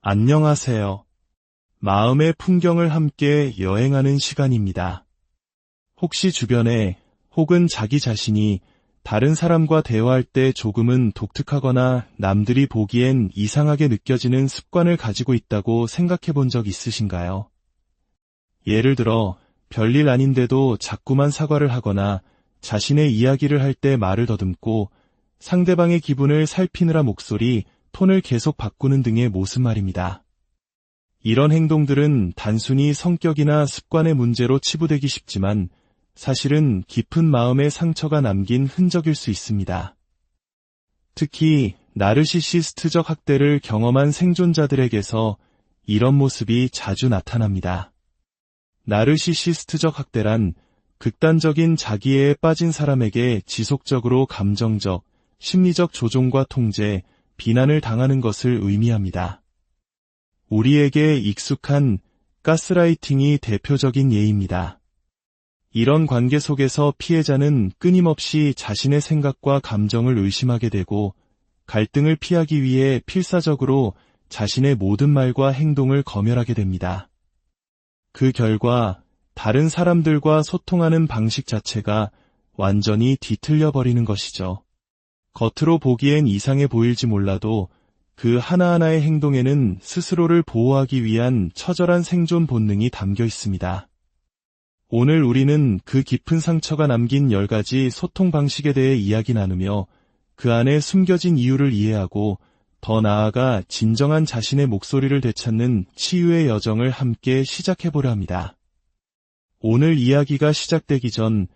안녕하세요. 마음의 풍경을 함께 여행하는 시간입니다. 혹시 주변에 혹은 자기 자신이 다른 사람과 대화할 때 조금은 독특하거나 남들이 보기엔 이상하게 느껴지는 습관을 가지고 있다고 생각해 본 적 있으신가요? 예를 들어, 별일 아닌데도 자꾸만 사과를 하거나 자신의 이야기를 할 때 말을 더듬고 상대방의 기분을 살피느라 목소리, 톤을 계속 바꾸는 등의 모습 말입니다. 이런 행동들은 단순히 성격이나 습관의 문제로 치부되기 쉽지만 사실은 깊은 마음의 상처가 남긴 흔적일 수 있습니다. 특히 나르시시스트적 학대를 경험한 생존자들에게서 이런 모습이 자주 나타납니다. 나르시시스트적 학대란 극단적인 자기애에 빠진 사람에게 지속적으로 감정적, 심리적 조종과 통제, 비난을 당하는 것을 의미합니다. 우리에게 익숙한 가스라이팅이 대표적인 예입니다. 이런 관계 속에서 피해자는 끊임없이 자신의 생각과 감정을 의심하게 되고 갈등을 피하기 위해 필사적으로 자신의 모든 말과 행동을 검열하게 됩니다. 그 결과 다른 사람들과 소통하는 방식 자체가 완전히 뒤틀려 버리는 것이죠. 겉으로 보기엔 이상해 보일지 몰라도 그 하나하나의 행동에는 스스로를 보호하기 위한 처절한 생존 본능이 담겨 있습니다. 오늘 우리는 그 깊은 상처가 남긴 10가지 소통 방식에 대해 이야기 나누며 그 안에 숨겨진 이유를 이해하고 더 나아가 진정한 자신의 목소리를 되찾는 치유의 여정을 함께 시작해보려 합니다. 오늘 이야기가 시작되기 전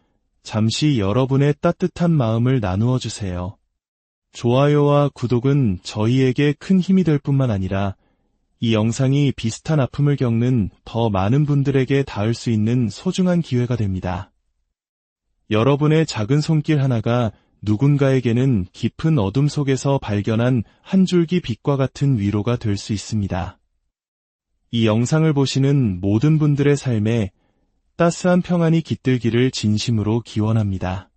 잠시 여러분의 따뜻한 마음을 나누어 주세요. 좋아요와 구독은 저희에게 큰 힘이 될 뿐만 아니라 이 영상이 비슷한 아픔을 겪는 더 많은 분들에게 닿을 수 있는 소중한 기회가 됩니다. 여러분의 작은 손길 하나가 누군가에게는 깊은 어둠 속에서 발견한 한 줄기 빛과 같은 위로가 될 수 있습니다. 이 영상을 보시는 모든 분들의 삶에 따스한 평안이 깃들기를 진심으로 기원합니다.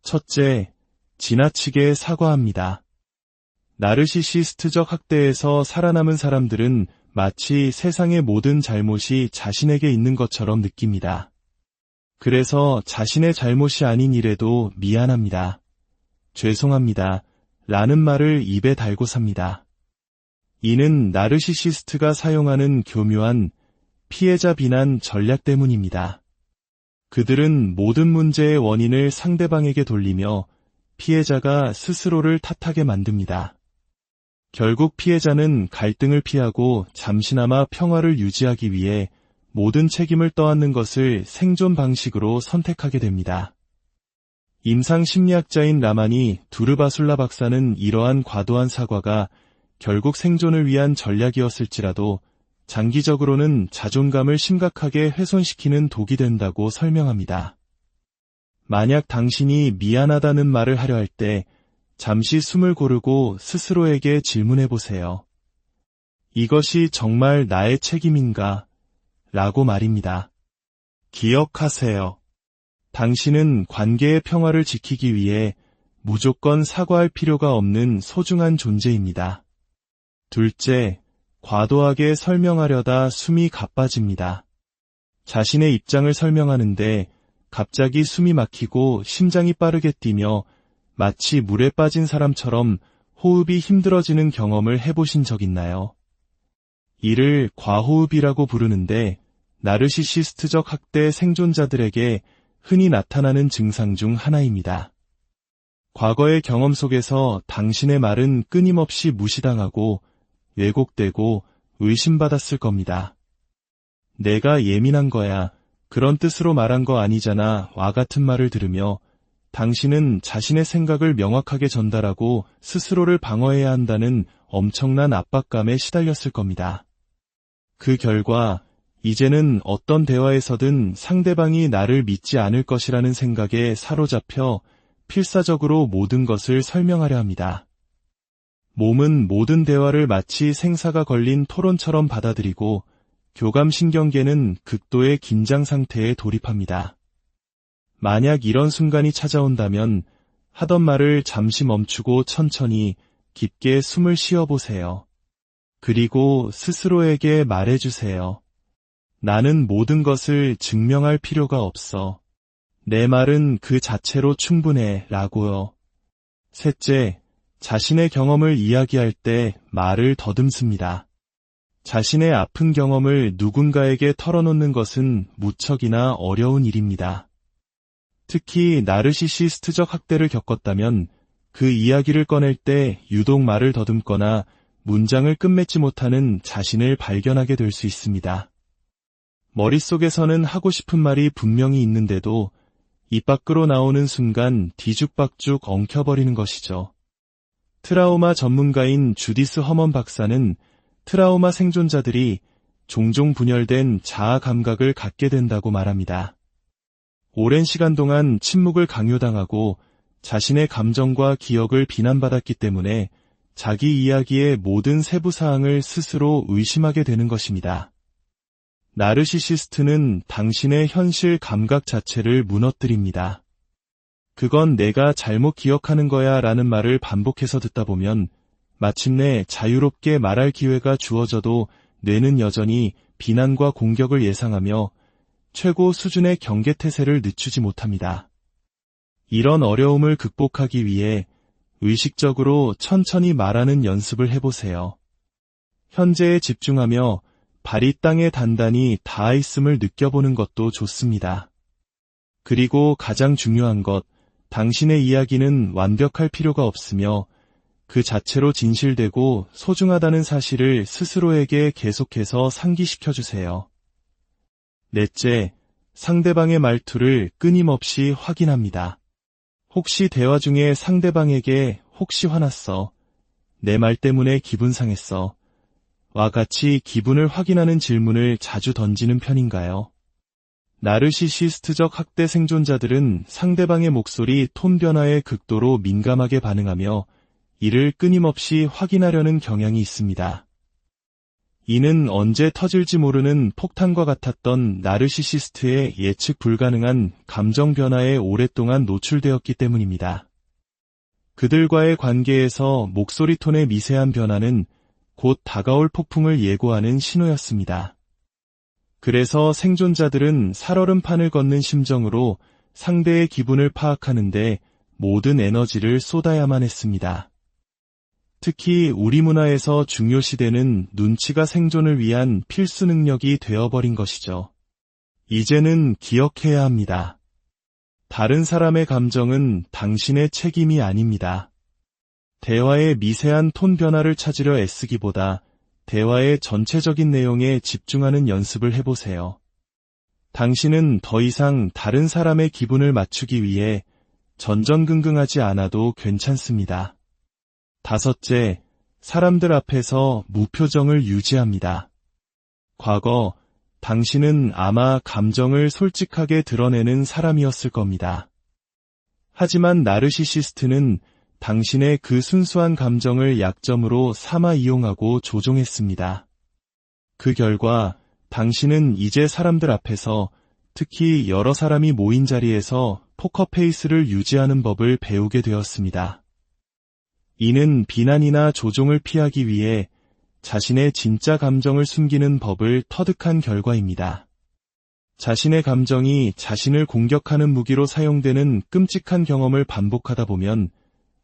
첫째, 지나치게 사과합니다. 나르시시스트적 학대에서 살아남은 사람들은 마치 세상의 모든 잘못이 자신에게 있는 것처럼 느낍니다. 그래서 자신의 잘못이 아닌 일에도 미안합니다. 죄송합니다. 라는 말을 입에 달고 삽니다. 이는 나르시시스트가 사용하는 교묘한 피해자 비난 전략 때문입니다. 그들은 모든 문제의 원인을 상대방에게 돌리며 피해자가 스스로를 탓하게 만듭니다. 결국 피해자는 갈등을 피하고 잠시나마 평화를 유지하기 위해 모든 책임을 떠안는 것을 생존 방식으로 선택하게 됩니다. 임상심리학자인 라마니 두르바술라 박사는 이러한 과도한 사과가 결국 생존을 위한 전략이었을지라도 장기적으로는 자존감을 심각하게 훼손시키는 독이 된다고 설명합니다. 만약 당신이 미안하다는 말을 하려 할 때 잠시 숨을 고르고 스스로에게 질문해 보세요. 이것이 정말 나의 책임인가? 라고 말입니다. 기억하세요. 당신은 관계의 평화를 지키기 위해 무조건 사과할 필요가 없는 소중한 존재입니다. 둘째, 과도하게 설명하려다 숨이 가빠집니다. 자신의 입장을 설명하는데 갑자기 숨이 막히고 심장이 빠르게 뛰며 마치 물에 빠진 사람처럼 호흡이 힘들어지는 경험을 해보신 적 있나요? 이를 과호흡이라고 부르는데 나르시시스트적 학대 생존자들에게 흔히 나타나는 증상 중 하나입니다. 과거의 경험 속에서 당신의 말은 끊임없이 무시당하고 왜곡되고 의심받았을 겁니다. 내가 예민한 거야. 그런 뜻으로 말한 거 아니잖아. 와 같은 말을 들으며 당신은 자신의 생각을 명확하게 전달하고 스스로를 방어해야 한다는 엄청난 압박감에 시달렸을 겁니다. 그 결과 이제는 어떤 대화에서든 상대방이 나를 믿지 않을 것이라는 생각에 사로잡혀 필사적으로 모든 것을 설명하려 합니다. 몸은 모든 대화를 마치 생사가 걸린 토론처럼 받아들이고 교감신경계는 극도의 긴장 상태에 돌입합니다. 만약 이런 순간이 찾아온다면 하던 말을 잠시 멈추고 천천히 깊게 숨을 쉬어보세요. 그리고 스스로에게 말해주세요. 나는 모든 것을 증명할 필요가 없어. 내 말은 그 자체로 충분해 라고요. 셋째, 자신의 경험을 이야기할 때 말을 더듬습니다. 자신의 아픈 경험을 누군가에게 털어놓는 것은 무척이나 어려운 일입니다. 특히 나르시시스트적 학대를 겪었다면 그 이야기를 꺼낼 때 유독 말을 더듬거나 문장을 끝맺지 못하는 자신을 발견하게 될 수 있습니다. 머릿속에서는 하고 싶은 말이 분명히 있는데도 입 밖으로 나오는 순간 뒤죽박죽 엉켜버리는 것이죠. 트라우마 전문가인 주디스 허먼 박사는 트라우마 생존자들이 종종 분열된 자아 감각을 갖게 된다고 말합니다. 오랜 시간 동안 침묵을 강요당하고 자신의 감정과 기억을 비난받았기 때문에 자기 이야기의 모든 세부 사항을 스스로 의심하게 되는 것입니다. 나르시시스트는 당신의 현실 감각 자체를 무너뜨립니다. 그건 내가 잘못 기억하는 거야 라는 말을 반복해서 듣다 보면 마침내 자유롭게 말할 기회가 주어져도 뇌는 여전히 비난과 공격을 예상하며 최고 수준의 경계태세를 늦추지 못합니다. 이런 어려움을 극복하기 위해 의식적으로 천천히 말하는 연습을 해보세요. 현재에 집중하며 발이 땅에 단단히 닿아 있음을 느껴보는 것도 좋습니다. 그리고 가장 중요한 것, 당신의 이야기는 완벽할 필요가 없으며 그 자체로 진실되고 소중하다는 사실을 스스로에게 계속해서 상기시켜주세요. 넷째, 상대방의 말투를 끊임없이 확인합니다. 혹시 대화 중에 상대방에게 혹시 화났어? 내 말 때문에 기분 상했어? 와 같이 기분을 확인하는 질문을 자주 던지는 편인가요? 나르시시스트적 학대 생존자들은 상대방의 목소리 톤 변화에 극도로 민감하게 반응하며 이를 끊임없이 확인하려는 경향이 있습니다. 이는 언제 터질지 모르는 폭탄과 같았던 나르시시스트의 예측 불가능한 감정 변화에 오랫동안 노출되었기 때문입니다. 그들과의 관계에서 목소리 톤의 미세한 변화는 곧 다가올 폭풍을 예고하는 신호였습니다. 그래서 생존자들은 살얼음판을 걷는 심정으로 상대의 기분을 파악하는데 모든 에너지를 쏟아야만 했습니다. 특히 우리 문화에서 중요시되는 눈치가 생존을 위한 필수 능력이 되어버린 것이죠. 이제는 기억해야 합니다. 다른 사람의 감정은 당신의 책임이 아닙니다. 대화의 미세한 톤 변화를 찾으려 애쓰기보다 대화의 전체적인 내용에 집중하는 연습을 해보세요. 당신은 더 이상 다른 사람의 기분을 맞추기 위해 전전긍긍하지 않아도 괜찮습니다. 다섯째, 사람들 앞에서 무표정을 유지합니다. 과거, 당신은 아마 감정을 솔직하게 드러내는 사람이었을 겁니다. 하지만 나르시시스트는 당신의 그 순수한 감정을 약점으로 삼아 이용하고 조종했습니다. 그 결과 당신은 이제 사람들 앞에서, 특히 여러 사람이 모인 자리에서 포커페이스를 유지하는 법을 배우게 되었습니다. 이는 비난이나 조종을 피하기 위해 자신의 진짜 감정을 숨기는 법을 터득한 결과입니다. 자신의 감정이 자신을 공격하는 무기로 사용되는 끔찍한 경험을 반복하다 보면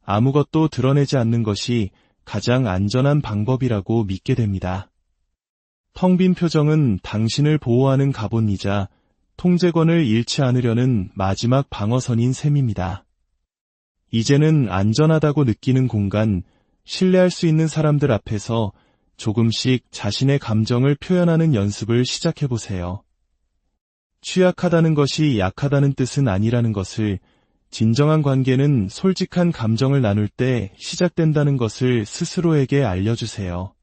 아무것도 드러내지 않는 것이 가장 안전한 방법이라고 믿게 됩니다. 텅 빈 표정은 당신을 보호하는 갑옷이자 통제권을 잃지 않으려는 마지막 방어선인 셈입니다. 이제는 안전하다고 느끼는 공간, 신뢰할 수 있는 사람들 앞에서 조금씩 자신의 감정을 표현하는 연습을 시작해보세요. 취약하다는 것이 약하다는 뜻은 아니라는 것을, 진정한 관계는 솔직한 감정을 나눌 때 시작된다는 것을 스스로에게 알려주세요.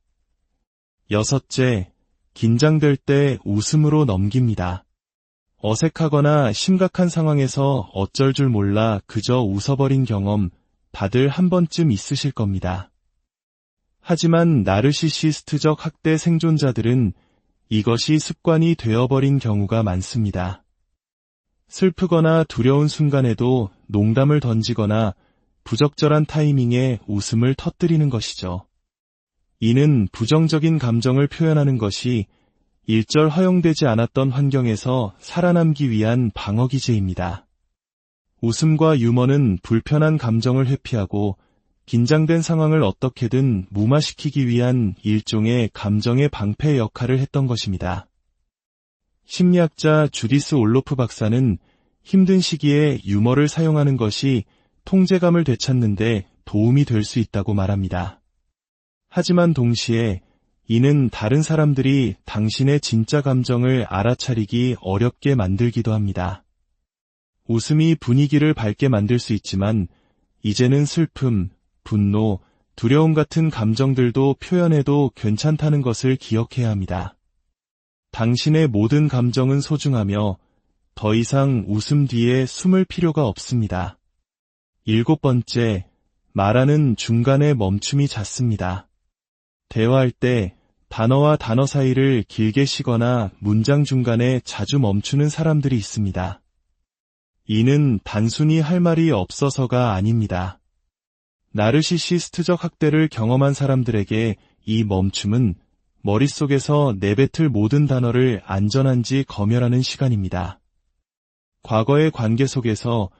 여섯째, 긴장될 때 웃음으로 넘깁니다. 어색하거나 심각한 상황에서 어쩔 줄 몰라 그저 웃어버린 경험 다들 한 번쯤 있으실 겁니다. 하지만 나르시시스트적 학대 생존자들은 이것이 습관이 되어버린 경우가 많습니다. 슬프거나 두려운 순간에도 농담을 던지거나 부적절한 타이밍에 웃음을 터뜨리는 것이죠. 이는 부정적인 감정을 표현하는 것이 일절 허용되지 않았던 환경에서 살아남기 위한 방어기제입니다. 웃음과 유머는 불편한 감정을 회피하고 긴장된 상황을 어떻게든 무마시키기 위한 일종의 감정의 방패 역할을 했던 것입니다. 심리학자 주디스 올로프 박사는 힘든 시기에 유머를 사용하는 것이 통제감을 되찾는 데 도움이 될 수 있다고 말합니다. 하지만 동시에 이는 다른 사람들이 당신의 진짜 감정을 알아차리기 어렵게 만들기도 합니다. 웃음이 분위기를 밝게 만들 수 있지만 이제는 슬픔, 분노, 두려움 같은 감정들도 표현해도 괜찮다는 것을 기억해야 합니다. 당신의 모든 감정은 소중하며 더 이상 웃음 뒤에 숨을 필요가 없습니다. 7번째, 말하는 중간에 멈춤이 잦습니다. 대화할 때 단어와 단어 사이를 길게 쉬거나 문장 중간에 자주 멈추는 사람들이 있습니다. 이는 단순히 할 말이 없어서가 아닙니다. 나르시시스트적 학대를 경험한 사람들에게 이 멈춤은 머릿속에서 내뱉을 모든 단어를 안전한지 검열하는 시간입니다. 과거의 관계 속에서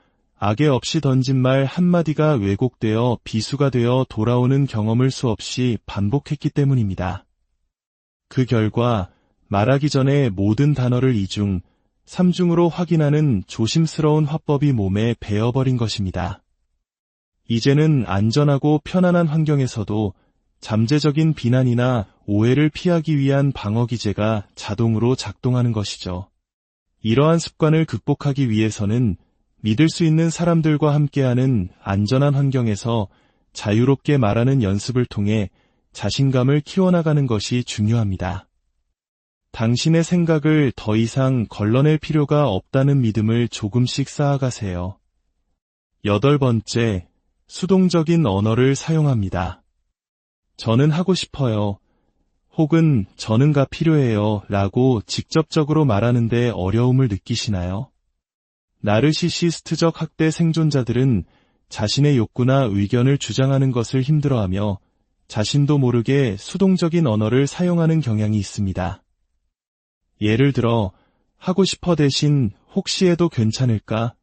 악의 없이 던진 말 한마디가 왜곡되어 비수가 되어 돌아오는 경험을 수없이 반복했기 때문입니다. 그 결과 말하기 전에 모든 단어를 2중, 3중으로 확인하는 조심스러운 화법이 몸에 배어버린 것입니다. 이제는 안전하고 편안한 환경에서도 잠재적인 비난이나 오해를 피하기 위한 방어기제가 자동으로 작동하는 것이죠. 이러한 습관을 극복하기 위해서는 믿을 수 있는 사람들과 함께하는 안전한 환경에서 자유롭게 말하는 연습을 통해 자신감을 키워나가는 것이 중요합니다. 당신의 생각을 더 이상 걸러낼 필요가 없다는 믿음을 조금씩 쌓아가세요. 8번째, 수동적인 언어를 사용합니다. 저는 하고 싶어요. 혹은 저는가 필요해요 라고 직접적으로 말하는데 어려움을 느끼시나요? 나르시시스트적 학대 생존자들은 자신의 욕구나 의견을 주장하는 것을 힘들어하며 자신도 모르게 수동적인 언어를 사용하는 경향이 있습니다. 예를 들어 하고 싶어 대신 혹시 해도 괜찮을까?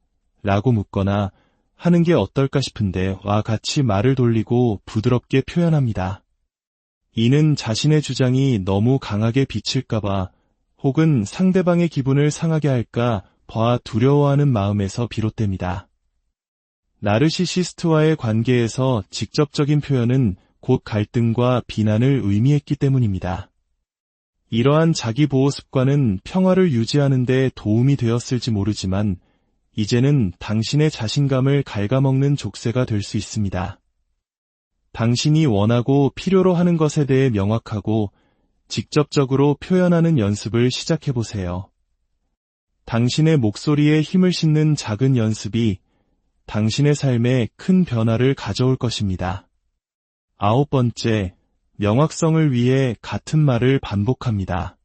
라고 묻거나 하는 게 어떨까 싶은데 와 같이 말을 돌리고 부드럽게 표현합니다. 이는 자신의 주장이 너무 강하게 비칠까봐 혹은 상대방의 기분을 상하게 할까 봐 두려워하는 마음에서 비롯됩니다. 나르시시스트와의 관계에서 직접적인 표현은 곧 갈등과 비난을 의미했기 때문입니다. 이러한 자기보호 습관은 평화를 유지하는 데 도움이 되었을지 모르지만 이제는 당신의 자신감을 갉아먹는 족쇄가 될 수 있습니다. 당신이 원하고 필요로 하는 것에 대해 명확하고 직접적으로 표현하는 연습을 시작해보세요. 당신의 목소리에 힘을 싣는 작은 연습이 당신의 삶에 큰 변화를 가져올 것입니다. 9번째, 명확성을 위해 같은 말을 반복합니다.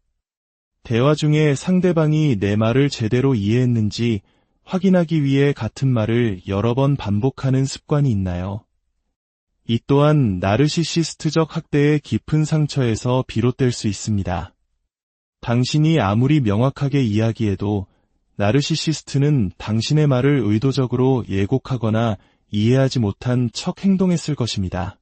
대화 중에 상대방이 내 말을 제대로 이해했는지 확인하기 위해 같은 말을 여러 번 반복하는 습관이 있나요? 이 또한 나르시시스트적 학대의 깊은 상처에서 비롯될 수 있습니다. 당신이 아무리 명확하게 이야기해도 나르시시스트는 당신의 말을 의도적으로 예곡하거나 이해하지 못한 척 행동했을 것입니다.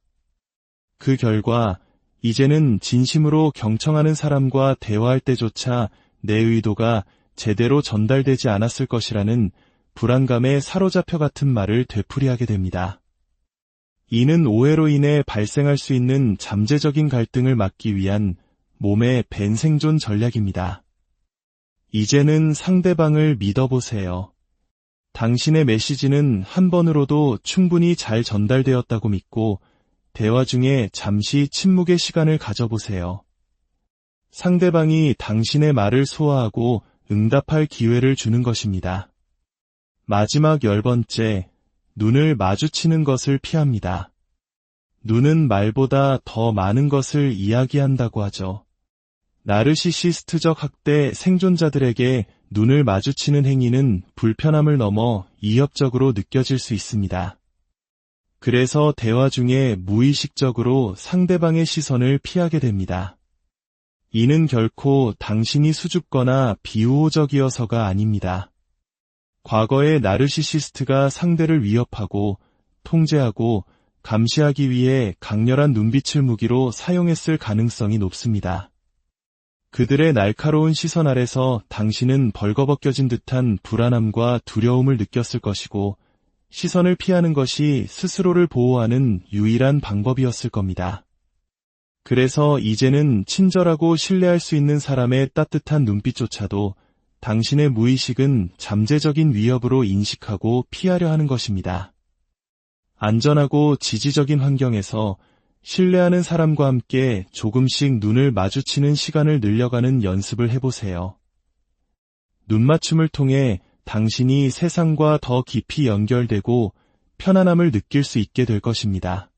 그 결과 이제는 진심으로 경청하는 사람과 대화할 때조차 내 의도가 제대로 전달되지 않았을 것이라는 불안감에 사로잡혀 같은 말을 되풀이하게 됩니다. 이는 오해로 인해 발생할 수 있는 잠재적인 갈등을 막기 위한 몸의 밴 생존 전략입니다. 이제는 상대방을 믿어보세요. 당신의 메시지는 한 번으로도 충분히 잘 전달되었다고 믿고 대화 중에 잠시 침묵의 시간을 가져보세요. 상대방이 당신의 말을 소화하고 응답할 기회를 주는 것입니다. 마지막 10번째, 눈을 마주치는 것을 피합니다. 눈은 말보다 더 많은 것을 이야기한다고 하죠. 나르시시스트적 학대 생존자들에게 눈을 마주치는 행위는 불편함을 넘어 이협적으로 느껴질 수 있습니다. 그래서 대화 중에 무의식적으로 상대방의 시선을 피하게 됩니다. 이는 결코 당신이 수줍거나 비우호적이어서가 아닙니다. 과거의 나르시시스트가 상대를 위협하고 통제하고 감시하기 위해 강렬한 눈빛을 무기로 사용했을 가능성이 높습니다. 그들의 날카로운 시선 아래서 당신은 벌거벗겨진 듯한 불안함과 두려움을 느꼈을 것이고 시선을 피하는 것이 스스로를 보호하는 유일한 방법이었을 겁니다. 그래서 이제는 친절하고 신뢰할 수 있는 사람의 따뜻한 눈빛조차도 당신의 무의식은 잠재적인 위협으로 인식하고 피하려 하는 것입니다. 안전하고 지지적인 환경에서 신뢰하는 사람과 함께 조금씩 눈을 마주치는 시간을 늘려가는 연습을 해보세요. 눈맞춤을 통해 당신이 세상과 더 깊이 연결되고 편안함을 느낄 수 있게 될 것입니다.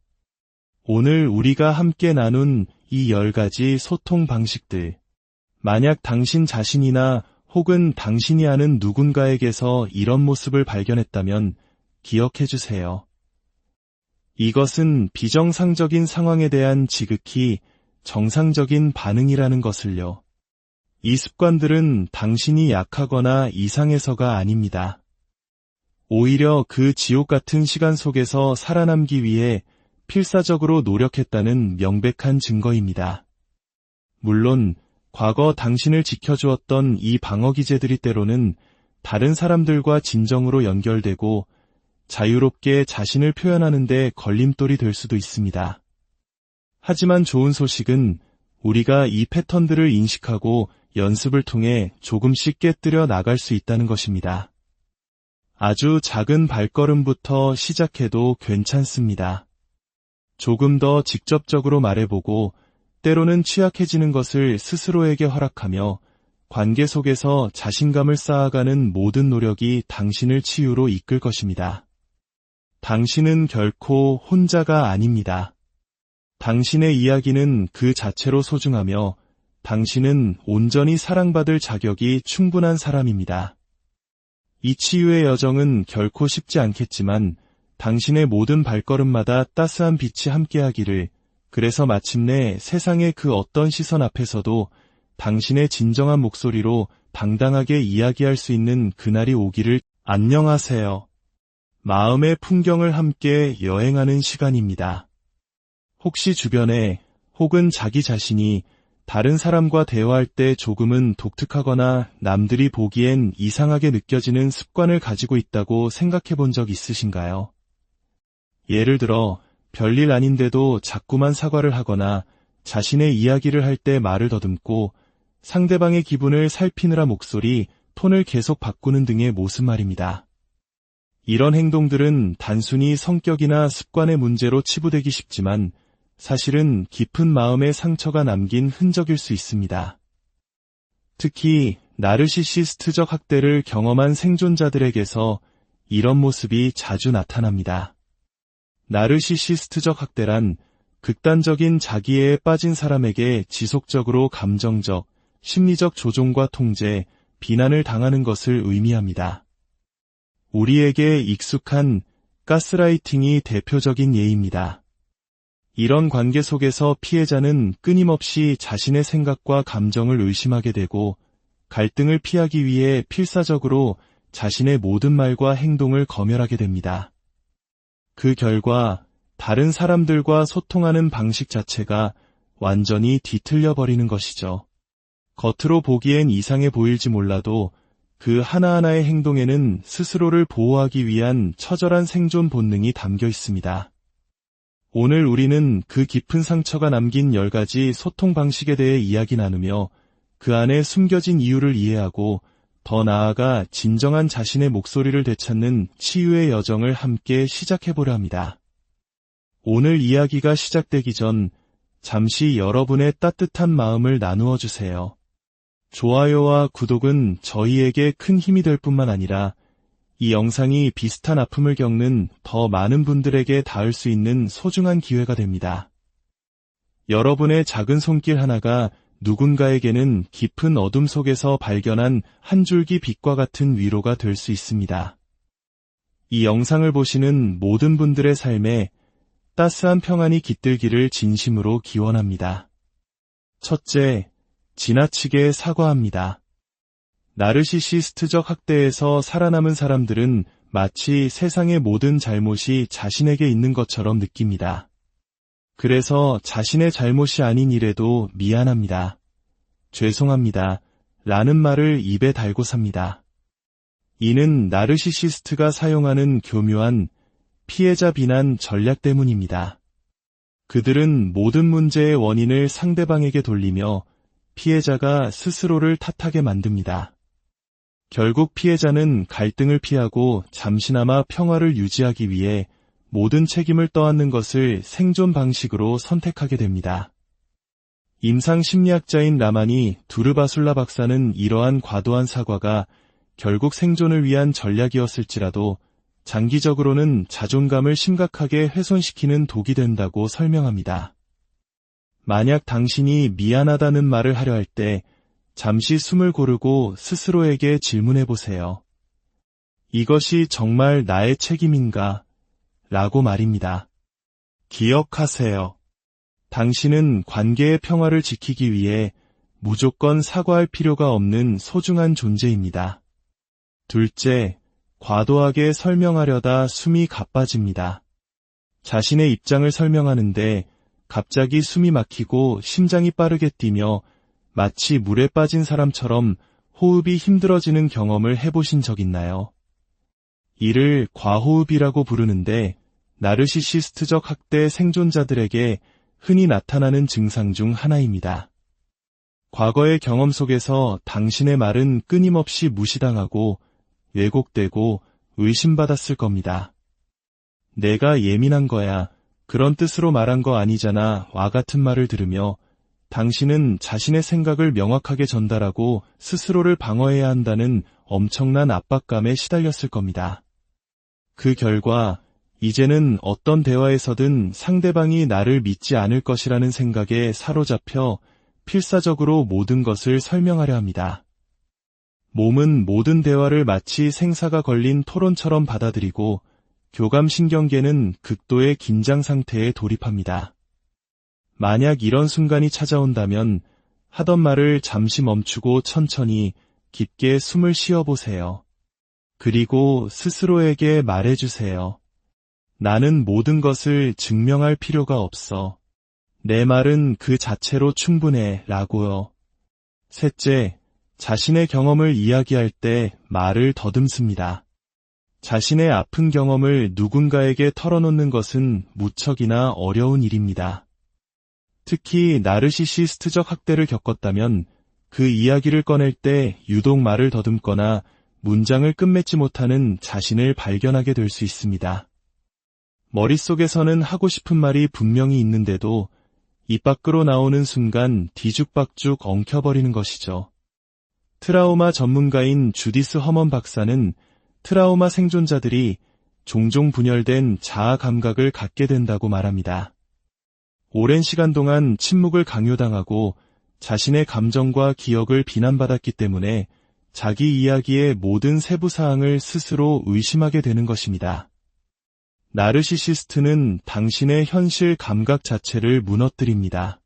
오늘 우리가 함께 나눈 이 10가지 소통 방식들, 만약 당신 자신이나 혹은 당신이 아는 누군가에게서 이런 모습을 발견했다면 기억해 주세요. 이것은 비정상적인 상황에 대한 지극히 정상적인 반응이라는 것을요. 이 습관들은 당신이 약하거나 이상해서가 아닙니다. 오히려 그 지옥 같은 시간 속에서 살아남기 위해 필사적으로 노력했다는 명백한 증거입니다. 물론 과거 당신을 지켜주었던 이 방어기제들이 때로는 다른 사람들과 진정으로 연결되고 자유롭게 자신을 표현하는 데 걸림돌이 될 수도 있습니다. 하지만 좋은 소식은 우리가 이 패턴들을 인식하고 연습을 통해 조금씩 깨뜨려 나갈 수 있다는 것입니다. 아주 작은 발걸음부터 시작해도 괜찮습니다. 조금 더 직접적으로 말해보고 때로는 취약해지는 것을 스스로에게 허락하며 관계 속에서 자신감을 쌓아가는 모든 노력이 당신을 치유로 이끌 것입니다. 당신은 결코 혼자가 아닙니다. 당신의 이야기는 그 자체로 소중하며 당신은 온전히 사랑받을 자격이 충분한 사람입니다. 이 치유의 여정은 결코 쉽지 않겠지만 당신의 모든 발걸음마다 따스한 빛이 함께하기를, 그래서 마침내 세상의 그 어떤 시선 앞에서도 당신의 진정한 목소리로 당당하게 이야기할 수 있는 그날이 오기를. 안녕하세요. 마음의 풍경을 함께 여행하는 시간입니다. 혹시 주변에 혹은 자기 자신이 다른 사람과 대화할 때 조금은 독특하거나 남들이 보기엔 이상하게 느껴지는 습관을 가지고 있다고 생각해 본 적 있으신가요? 예를 들어 별일 아닌데도 자꾸만 사과를 하거나 자신의 이야기를 할 때 말을 더듬고 상대방의 기분을 살피느라 목소리, 톤을 계속 바꾸는 등의 모습 말입니다. 이런 행동들은 단순히 성격이나 습관의 문제로 치부되기 쉽지만 사실은 깊은 마음의 상처가 남긴 흔적일 수 있습니다. 특히 나르시시스트적 학대를 경험한 생존자들에게서 이런 모습이 자주 나타납니다. 나르시시스트적 학대란 극단적인 자기애에 빠진 사람에게 지속적으로 감정적, 심리적 조종과 통제, 비난을 당하는 것을 의미합니다. 우리에게 익숙한 가스라이팅이 대표적인 예입니다. 이런 관계 속에서 피해자는 끊임없이 자신의 생각과 감정을 의심하게 되고 갈등을 피하기 위해 필사적으로 자신의 모든 말과 행동을 검열하게 됩니다. 그 결과 다른 사람들과 소통하는 방식 자체가 완전히 뒤틀려 버리는 것이죠. 겉으로 보기엔 이상해 보일지 몰라도 그 하나하나의 행동에는 스스로를 보호하기 위한 처절한 생존 본능이 담겨 있습니다. 오늘 우리는 그 깊은 상처가 남긴 10가지 소통 방식에 대해 이야기 나누며 그 안에 숨겨진 이유를 이해하고 더 나아가 진정한 자신의 목소리를 되찾는 치유의 여정을 함께 시작해보려 합니다. 오늘 이야기가 시작되기 전 잠시 여러분의 따뜻한 마음을 나누어 주세요. 좋아요와 구독은 저희에게 큰 힘이 될 뿐만 아니라 이 영상이 비슷한 아픔을 겪는 더 많은 분들에게 닿을 수 있는 소중한 기회가 됩니다. 여러분의 작은 손길 하나가 누군가에게는 깊은 어둠 속에서 발견한 한 줄기 빛과 같은 위로가 될 수 있습니다. 이 영상을 보시는 모든 분들의 삶에 따스한 평안이 깃들기를 진심으로 기원합니다. 첫째, 지나치게 사과합니다. 나르시시스트적 학대에서 살아남은 사람들은 마치 세상의 모든 잘못이 자신에게 있는 것처럼 느낍니다. 그래서 자신의 잘못이 아닌 일에도 미안합니다, 죄송합니다 라는 말을 입에 달고 삽니다. 이는 나르시시스트가 사용하는 교묘한 피해자 비난 전략 때문입니다. 그들은 모든 문제의 원인을 상대방에게 돌리며 피해자가 스스로를 탓하게 만듭니다. 결국 피해자는 갈등을 피하고 잠시나마 평화를 유지하기 위해 모든 책임을 떠안는 것을 생존 방식으로 선택하게 됩니다. 임상심리학자인 라마니 두르바술라 박사는 이러한 과도한 사과가 결국 생존을 위한 전략이었을지라도 장기적으로는 자존감을 심각하게 훼손시키는 독이 된다고 설명합니다. 만약 당신이 미안하다는 말을 하려 할 때 잠시 숨을 고르고 스스로에게 질문해 보세요. 이것이 정말 나의 책임인가? 라고 말입니다. 기억하세요. 당신은 관계의 평화를 지키기 위해 무조건 사과할 필요가 없는 소중한 존재입니다. 둘째, 과도하게 설명하려다 숨이 가빠집니다. 자신의 입장을 설명하는데 갑자기 숨이 막히고 심장이 빠르게 뛰며 마치 물에 빠진 사람처럼 호흡이 힘들어지는 경험을 해보신 적 있나요? 이를 과호흡이라고 부르는데 나르시시스트적 학대 생존자들에게 흔히 나타나는 증상 중 하나입니다. 과거의 경험 속에서 당신의 말은 끊임없이 무시당하고 왜곡되고 의심받았을 겁니다. 내가 예민한 거야, 그런 뜻으로 말한 거 아니잖아 와 같은 말을 들으며 당신은 자신의 생각을 명확하게 전달하고 스스로를 방어해야 한다는 엄청난 압박감에 시달렸을 겁니다. 그 결과 이제는 어떤 대화에서든 상대방이 나를 믿지 않을 것이라는 생각에 사로잡혀 필사적으로 모든 것을 설명하려 합니다. 몸은 모든 대화를 마치 생사가 걸린 토론처럼 받아들이고 교감신경계는 극도의 긴장 상태에 돌입합니다. 만약 이런 순간이 찾아온다면 하던 말을 잠시 멈추고 천천히 깊게 숨을 쉬어보세요. 그리고 스스로에게 말해주세요. 나는 모든 것을 증명할 필요가 없어. 내 말은 그 자체로 충분해 라고요. 셋째, 자신의 경험을 이야기할 때 말을 더듬습니다. 자신의 아픈 경험을 누군가에게 털어놓는 것은 무척이나 어려운 일입니다. 특히 나르시시스트적 학대를 겪었다면 그 이야기를 꺼낼 때 유독 말을 더듬거나 문장을 끝맺지 못하는 자신을 발견하게 될 수 있습니다. 머릿속에서는 하고 싶은 말이 분명히 있는데도 입 밖으로 나오는 순간 뒤죽박죽 엉켜버리는 것이죠. 트라우마 전문가인 주디스 허먼 박사는 트라우마 생존자들이 종종 분열된 자아 감각을 갖게 된다고 말합니다. 오랜 시간 동안 침묵을 강요당하고 자신의 감정과 기억을 비난받았기 때문에 자기 이야기의 모든 세부 사항을 스스로 의심하게 되는 것입니다. 나르시시스트는 당신의 현실 감각 자체를 무너뜨립니다.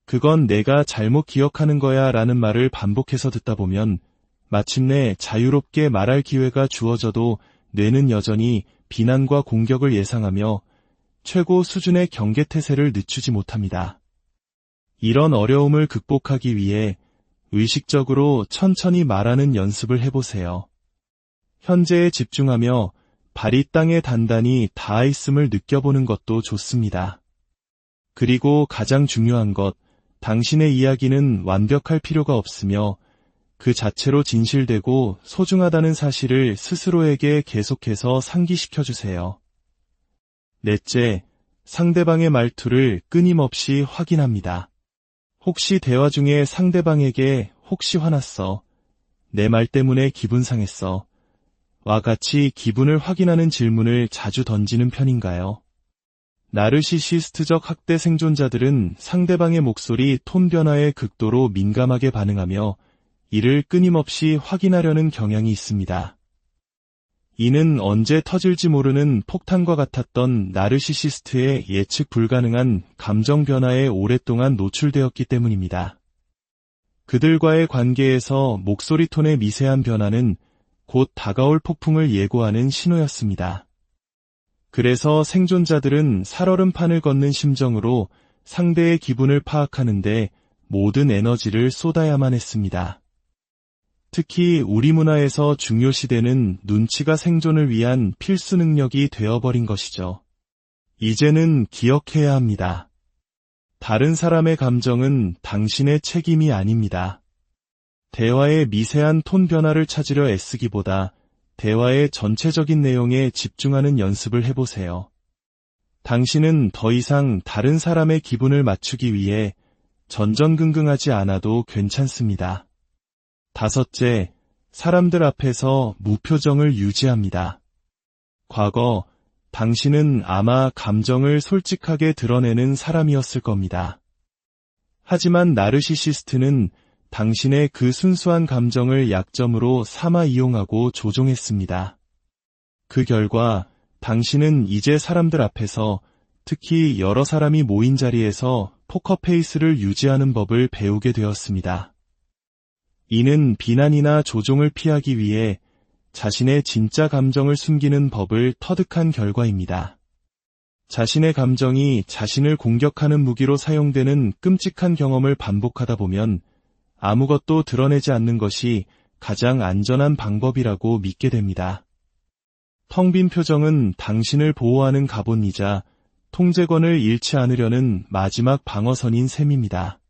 그건 내가 잘못 기억하는 거야 라는 말을 반복해서 듣다 보면 마침내 자유롭게 말할 기회가 주어져도 뇌는 여전히 비난과 공격을 예상하며 최고 수준의 경계태세를 늦추지 못합니다. 이런 어려움을 극복하기 위해 의식적으로 천천히 말하는 연습을 해보세요. 현재에 집중하며 발이 땅에 단단히 닿아 있음을 느껴보는 것도 좋습니다. 그리고 가장 중요한 것, 당신의 이야기는 완벽할 필요가 없으며 그 자체로 진실되고 소중하다는 사실을 스스로에게 계속해서 상기시켜주세요. 넷째, 상대방의 말투를 끊임없이 확인합니다. 혹시 대화 중에 상대방에게 혹시 화났어? 내 말 때문에 기분 상했어? 와 같이 기분을 확인하는 질문을 자주 던지는 편인가요? 나르시시스트적 학대 생존자들은 상대방의 목소리 톤 변화에 극도로 민감하게 반응하며 이를 끊임없이 확인하려는 경향이 있습니다. 이는 언제 터질지 모르는 폭탄과 같았던 나르시시스트의 예측 불가능한 감정 변화에 오랫동안 노출되었기 때문입니다. 그들과의 관계에서 목소리 톤의 미세한 변화는 곧 다가올 폭풍을 예고하는 신호였습니다. 그래서 생존자들은 살얼음판을 걷는 심정으로 상대의 기분을 파악하는데 모든 에너지를 쏟아야만 했습니다. 특히 우리 문화에서 중요시되는 눈치가 생존을 위한 필수 능력이 되어버린 것이죠. 이제는 기억해야 합니다. 다른 사람의 감정은 당신의 책임이 아닙니다. 대화의 미세한 톤 변화를 찾으려 애쓰기보다 대화의 전체적인 내용에 집중하는 연습을 해보세요. 당신은 더 이상 다른 사람의 기분을 맞추기 위해 전전긍긍하지 않아도 괜찮습니다. 5째, 사람들 앞에서 무표정을 유지합니다. 과거, 당신은 아마 감정을 솔직하게 드러내는 사람이었을 겁니다. 하지만 나르시시스트는 당신의 그 순수한 감정을 약점으로 삼아 이용하고 조종했습니다. 그 결과 당신은 이제 사람들 앞에서, 특히 여러 사람이 모인 자리에서 포커페이스를 유지하는 법을 배우게 되었습니다. 이는 비난이나 조종을 피하기 위해 자신의 진짜 감정을 숨기는 법을 터득한 결과입니다. 자신의 감정이 자신을 공격하는 무기로 사용되는 끔찍한 경험을 반복하다 보면 아무것도 드러내지 않는 것이 가장 안전한 방법이라고 믿게 됩니다. 텅 빈 표정은 당신을 보호하는 갑옷이자 통제권을 잃지 않으려는 마지막 방어선인 셈입니다.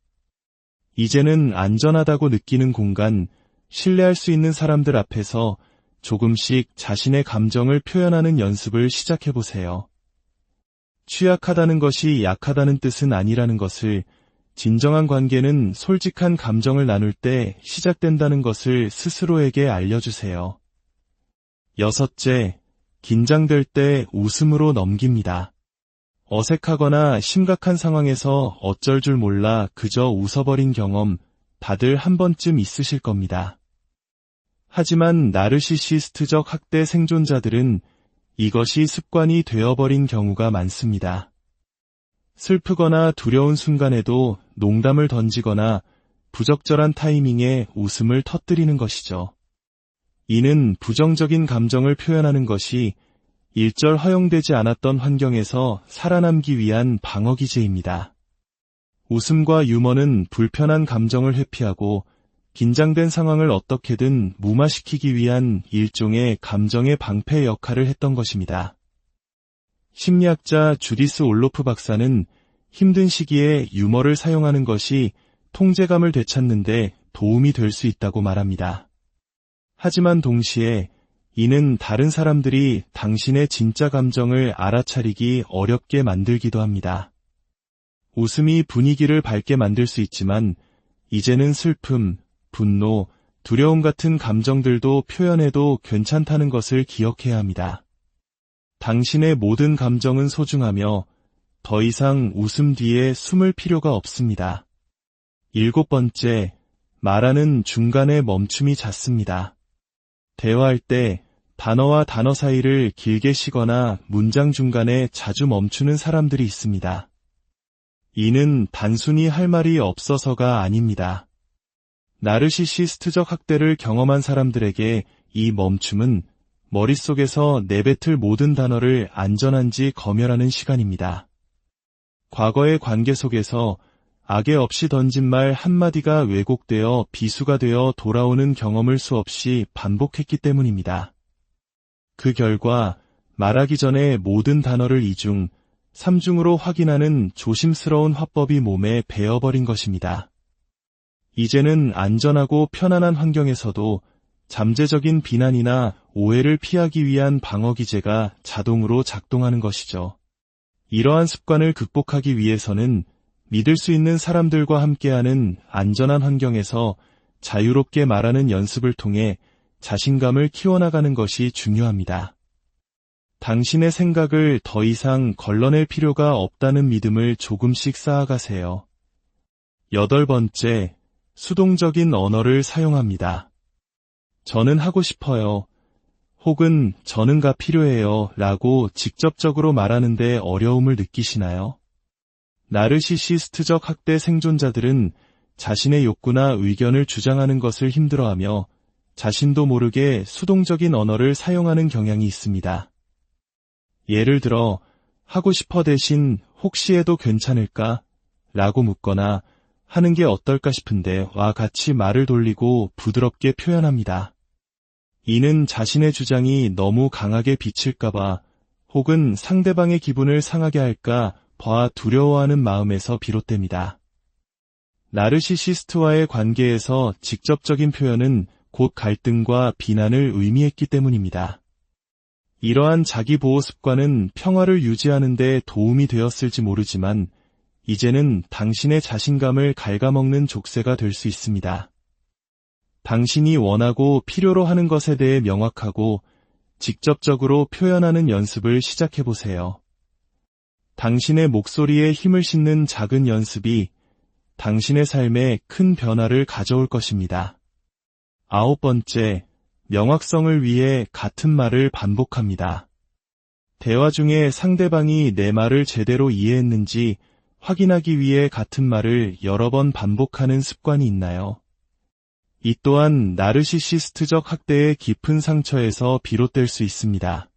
이제는 안전하다고 느끼는 공간, 신뢰할 수 있는 사람들 앞에서 조금씩 자신의 감정을 표현하는 연습을 시작해보세요. 취약하다는 것이 약하다는 뜻은 아니라는 것을, 진정한 관계는 솔직한 감정을 나눌 때 시작된다는 것을 스스로에게 알려주세요. 6째, 긴장될 때 웃음으로 넘깁니다. 어색하거나 심각한 상황에서 어쩔 줄 몰라 그저 웃어버린 경험, 다들 한 번쯤 있으실 겁니다. 하지만 나르시시스트적 학대 생존자들은 이것이 습관이 되어버린 경우가 많습니다. 슬프거나 두려운 순간에도 농담을 던지거나 부적절한 타이밍에 웃음을 터뜨리는 것이죠. 이는 부정적인 감정을 표현하는 것이 일절 허용되지 않았던 환경에서 살아남기 위한 방어기제입니다. 웃음과 유머는 불편한 감정을 회피하고 긴장된 상황을 어떻게든 무마시키기 위한 일종의 감정의 방패 역할을 했던 것입니다. 심리학자 주디스 올로프 박사는 힘든 시기에 유머를 사용하는 것이 통제감을 되찾는 데 도움이 될 수 있다고 말합니다. 하지만 동시에 이는 다른 사람들이 당신의 진짜 감정을 알아차리기 어렵게 만들기도 합니다. 웃음이 분위기를 밝게 만들 수 있지만 이제는 슬픔, 분노, 두려움 같은 감정들도 표현해도 괜찮다는 것을 기억해야 합니다. 당신의 모든 감정은 소중하며 더 이상 웃음 뒤에 숨을 필요가 없습니다. 7번째, 말하는 중간에 멈춤이 잦습니다. 대화할 때 단어와 단어 사이를 길게 쉬거나 문장 중간에 자주 멈추는 사람들이 있습니다. 이는 단순히 할 말이 없어서가 아닙니다. 나르시시스트적 학대를 경험한 사람들에게 이 멈춤은 머릿속에서 내뱉을 모든 단어를 안전한지 검열하는 시간입니다. 과거의 관계 속에서 악의 없이 던진 말 한마디가 왜곡되어 비수가 되어 돌아오는 경험을 수없이 반복했기 때문입니다. 그 결과 말하기 전에 모든 단어를 2중, 3중으로 확인하는 조심스러운 화법이 몸에 배어버린 것입니다. 이제는 안전하고 편안한 환경에서도 잠재적인 비난이나 오해를 피하기 위한 방어기제가 자동으로 작동하는 것이죠. 이러한 습관을 극복하기 위해서는 믿을 수 있는 사람들과 함께하는 안전한 환경에서 자유롭게 말하는 연습을 통해 자신감을 키워나가는 것이 중요합니다. 당신의 생각을 더 이상 걸러낼 필요가 없다는 믿음을 조금씩 쌓아가세요. 8번째, 수동적인 언어를 사용합니다. 저는 하고 싶어요. 혹은 저는가 필요해요 라고 직접적으로 말하는데 어려움을 느끼시나요? 나르시시스트적 학대 생존자들은 자신의 욕구나 의견을 주장하는 것을 힘들어하며 자신도 모르게 수동적인 언어를 사용하는 경향이 있습니다. 예를 들어 하고 싶어 대신 혹시 해도 괜찮을까? 라고 묻거나 하는 게 어떨까 싶은데 와 같이 말을 돌리고 부드럽게 표현합니다. 이는 자신의 주장이 너무 강하게 비칠까봐 혹은 상대방의 기분을 상하게 할까 봐 두려워하는 마음에서 비롯됩니다. 나르시시스트와의 관계에서 직접적인 표현은 곧 갈등과 비난을 의미했기 때문입니다. 이러한 자기보호 습관은 평화를 유지하는 데 도움이 되었을지 모르지만 이제는 당신의 자신감을 갉아먹는 족쇄가 될 수 있습니다. 당신이 원하고 필요로 하는 것에 대해 명확하고 직접적으로 표현하는 연습을 시작해보세요. 당신의 목소리에 힘을 싣는 작은 연습이 당신의 삶에 큰 변화를 가져올 것입니다. 9번째, 명확성을 위해 같은 말을 반복합니다. 대화 중에 상대방이 내 말을 제대로 이해했는지 확인하기 위해 같은 말을 여러 번 반복하는 습관이 있나요? 이 또한 나르시시스트적 학대의 깊은 상처에서 비롯될 수 있습니다.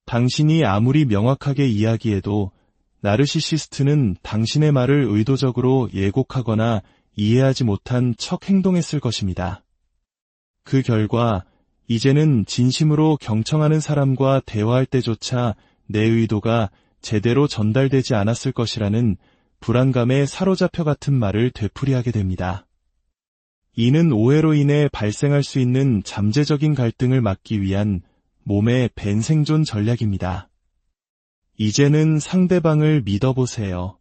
당신이 아무리 명확하게 이야기해도 나르시시스트는 당신의 말을 의도적으로 예곡하거나 이해하지 못한 척 행동했을 것입니다. 그 결과 이제는 진심으로 경청하는 사람과 대화할 때조차 내 의도가 제대로 전달되지 않았을 것이라는 불안감에 사로잡혀 같은 말을 되풀이하게 됩니다. 이는 오해로 인해 발생할 수 있는 잠재적인 갈등을 막기 위한 몸의 밴 생존 전략입니다. 이제는 상대방을 믿어보세요.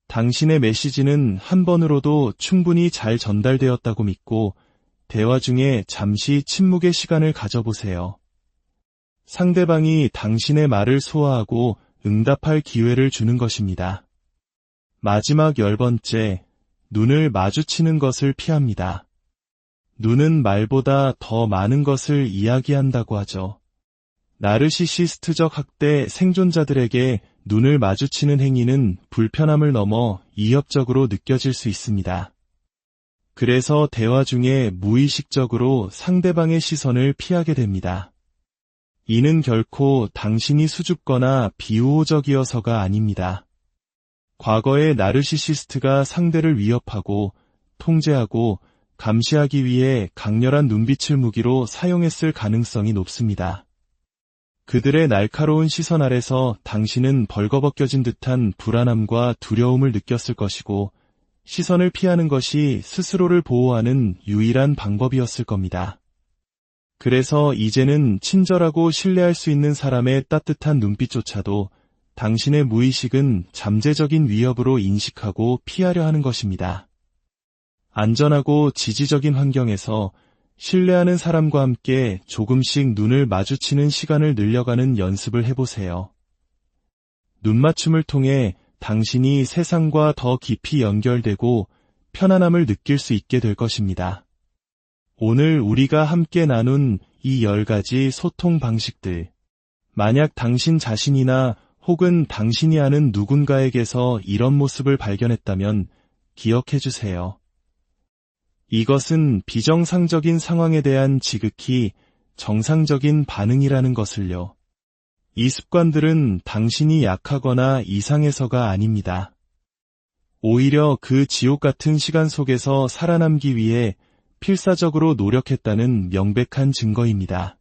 당신의 메시지는 한 번으로도 충분히 잘 전달되었다고 믿고 대화 중에 잠시 침묵의 시간을 가져보세요. 상대방이 당신의 말을 소화하고 응답할 기회를 주는 것입니다. 마지막 10번째, 눈을 마주치는 것을 피합니다. 눈은 말보다 더 많은 것을 이야기한다고 하죠. 나르시시스트적 학대 생존자들에게 눈을 마주치는 행위는 불편함을 넘어 이협적으로 느껴질 수 있습니다. 그래서 대화 중에 무의식적으로 상대방의 시선을 피하게 됩니다. 이는 결코 당신이 수줍거나 비우호적이어서가 아닙니다. 과거의 나르시시스트가 상대를 위협하고 통제하고 감시하기 위해 강렬한 눈빛을 무기로 사용했을 가능성이 높습니다. 그들의 날카로운 시선 아래서 당신은 벌거벗겨진 듯한 불안함과 두려움을 느꼈을 것이고 시선을 피하는 것이 스스로를 보호하는 유일한 방법이었을 겁니다. 그래서 이제는 친절하고 신뢰할 수 있는 사람의 따뜻한 눈빛조차도 당신의 무의식은 잠재적인 위협으로 인식하고 피하려 하는 것입니다. 안전하고 지지적인 환경에서 신뢰하는 사람과 함께 조금씩 눈을 마주치는 시간을 늘려가는 연습을 해보세요. 눈맞춤을 통해 당신이 세상과 더 깊이 연결되고 편안함을 느낄 수 있게 될 것입니다. 오늘 우리가 함께 나눈 이 10가지 소통 방식들, 만약 당신 자신이나 혹은 당신이 아는 누군가에게서 이런 모습을 발견했다면 기억해 주세요. 이것은 비정상적인 상황에 대한 지극히 정상적인 반응이라는 것을요. 이 습관들은 당신이 약하거나 이상해서가 아닙니다. 오히려 그 지옥 같은 시간 속에서 살아남기 위해 필사적으로 노력했다는 명백한 증거입니다.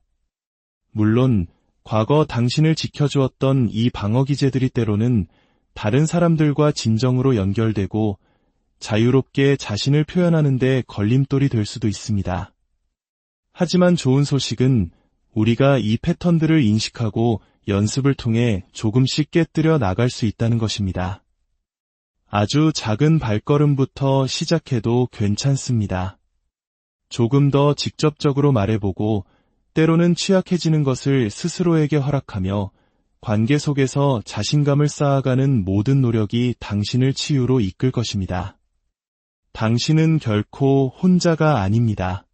물론 과거 당신을 지켜주었던 이 방어기제들이 때로는 다른 사람들과 진정으로 연결되고 자유롭게 자신을 표현하는 데 걸림돌이 될 수도 있습니다. 하지만 좋은 소식은 우리가 이 패턴들을 인식하고 연습을 통해 조금씩 깨뜨려 나갈 수 있다는 것입니다. 아주 작은 발걸음부터 시작해도 괜찮습니다. 조금 더 직접적으로 말해보고 때로는 취약해지는 것을 스스로에게 허락하며 관계 속에서 자신감을 쌓아가는 모든 노력이 당신을 치유로 이끌 것입니다. 당신은 결코 혼자가 아닙니다.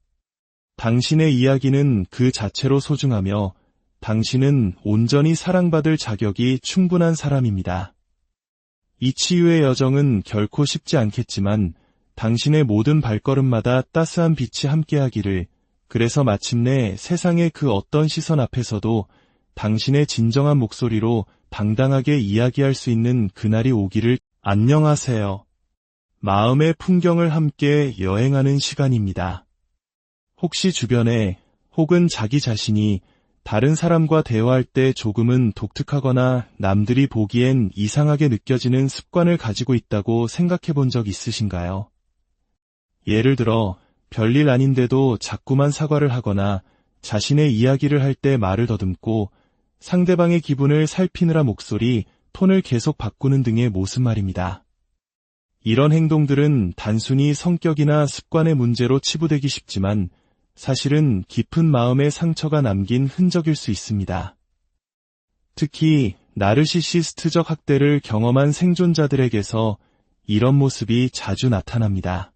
당신의 이야기는 그 자체로 소중하며 당신은 온전히 사랑받을 자격이 충분한 사람입니다. 이 치유의 여정은 결코 쉽지 않겠지만 당신의 모든 발걸음마다 따스한 빛이 함께하기를, 그래서 마침내 세상의 그 어떤 시선 앞에서도 당신의 진정한 목소리로 당당하게 이야기할 수 있는 그날이 오기를. 안녕하세요. 마음의 풍경을 함께 여행하는 시간입니다. 혹시 주변에 혹은 자기 자신이 다른 사람과 대화할 때 조금은 독특하거나 남들이 보기엔 이상하게 느껴지는 습관을 가지고 있다고 생각해 본 적 있으신가요? 예를 들어 별일 아닌데도 자꾸만 사과를 하거나 자신의 이야기를 할 때 말을 더듬고 상대방의 기분을 살피느라 목소리, 톤을 계속 바꾸는 등의 모습 말입니다. 이런 행동들은 단순히 성격이나 습관의 문제로 치부되기 쉽지만 사실은 깊은 마음의 상처가 남긴 흔적일 수 있습니다. 특히 나르시시스트적 학대를 경험한 생존자들에게서 이런 모습이 자주 나타납니다.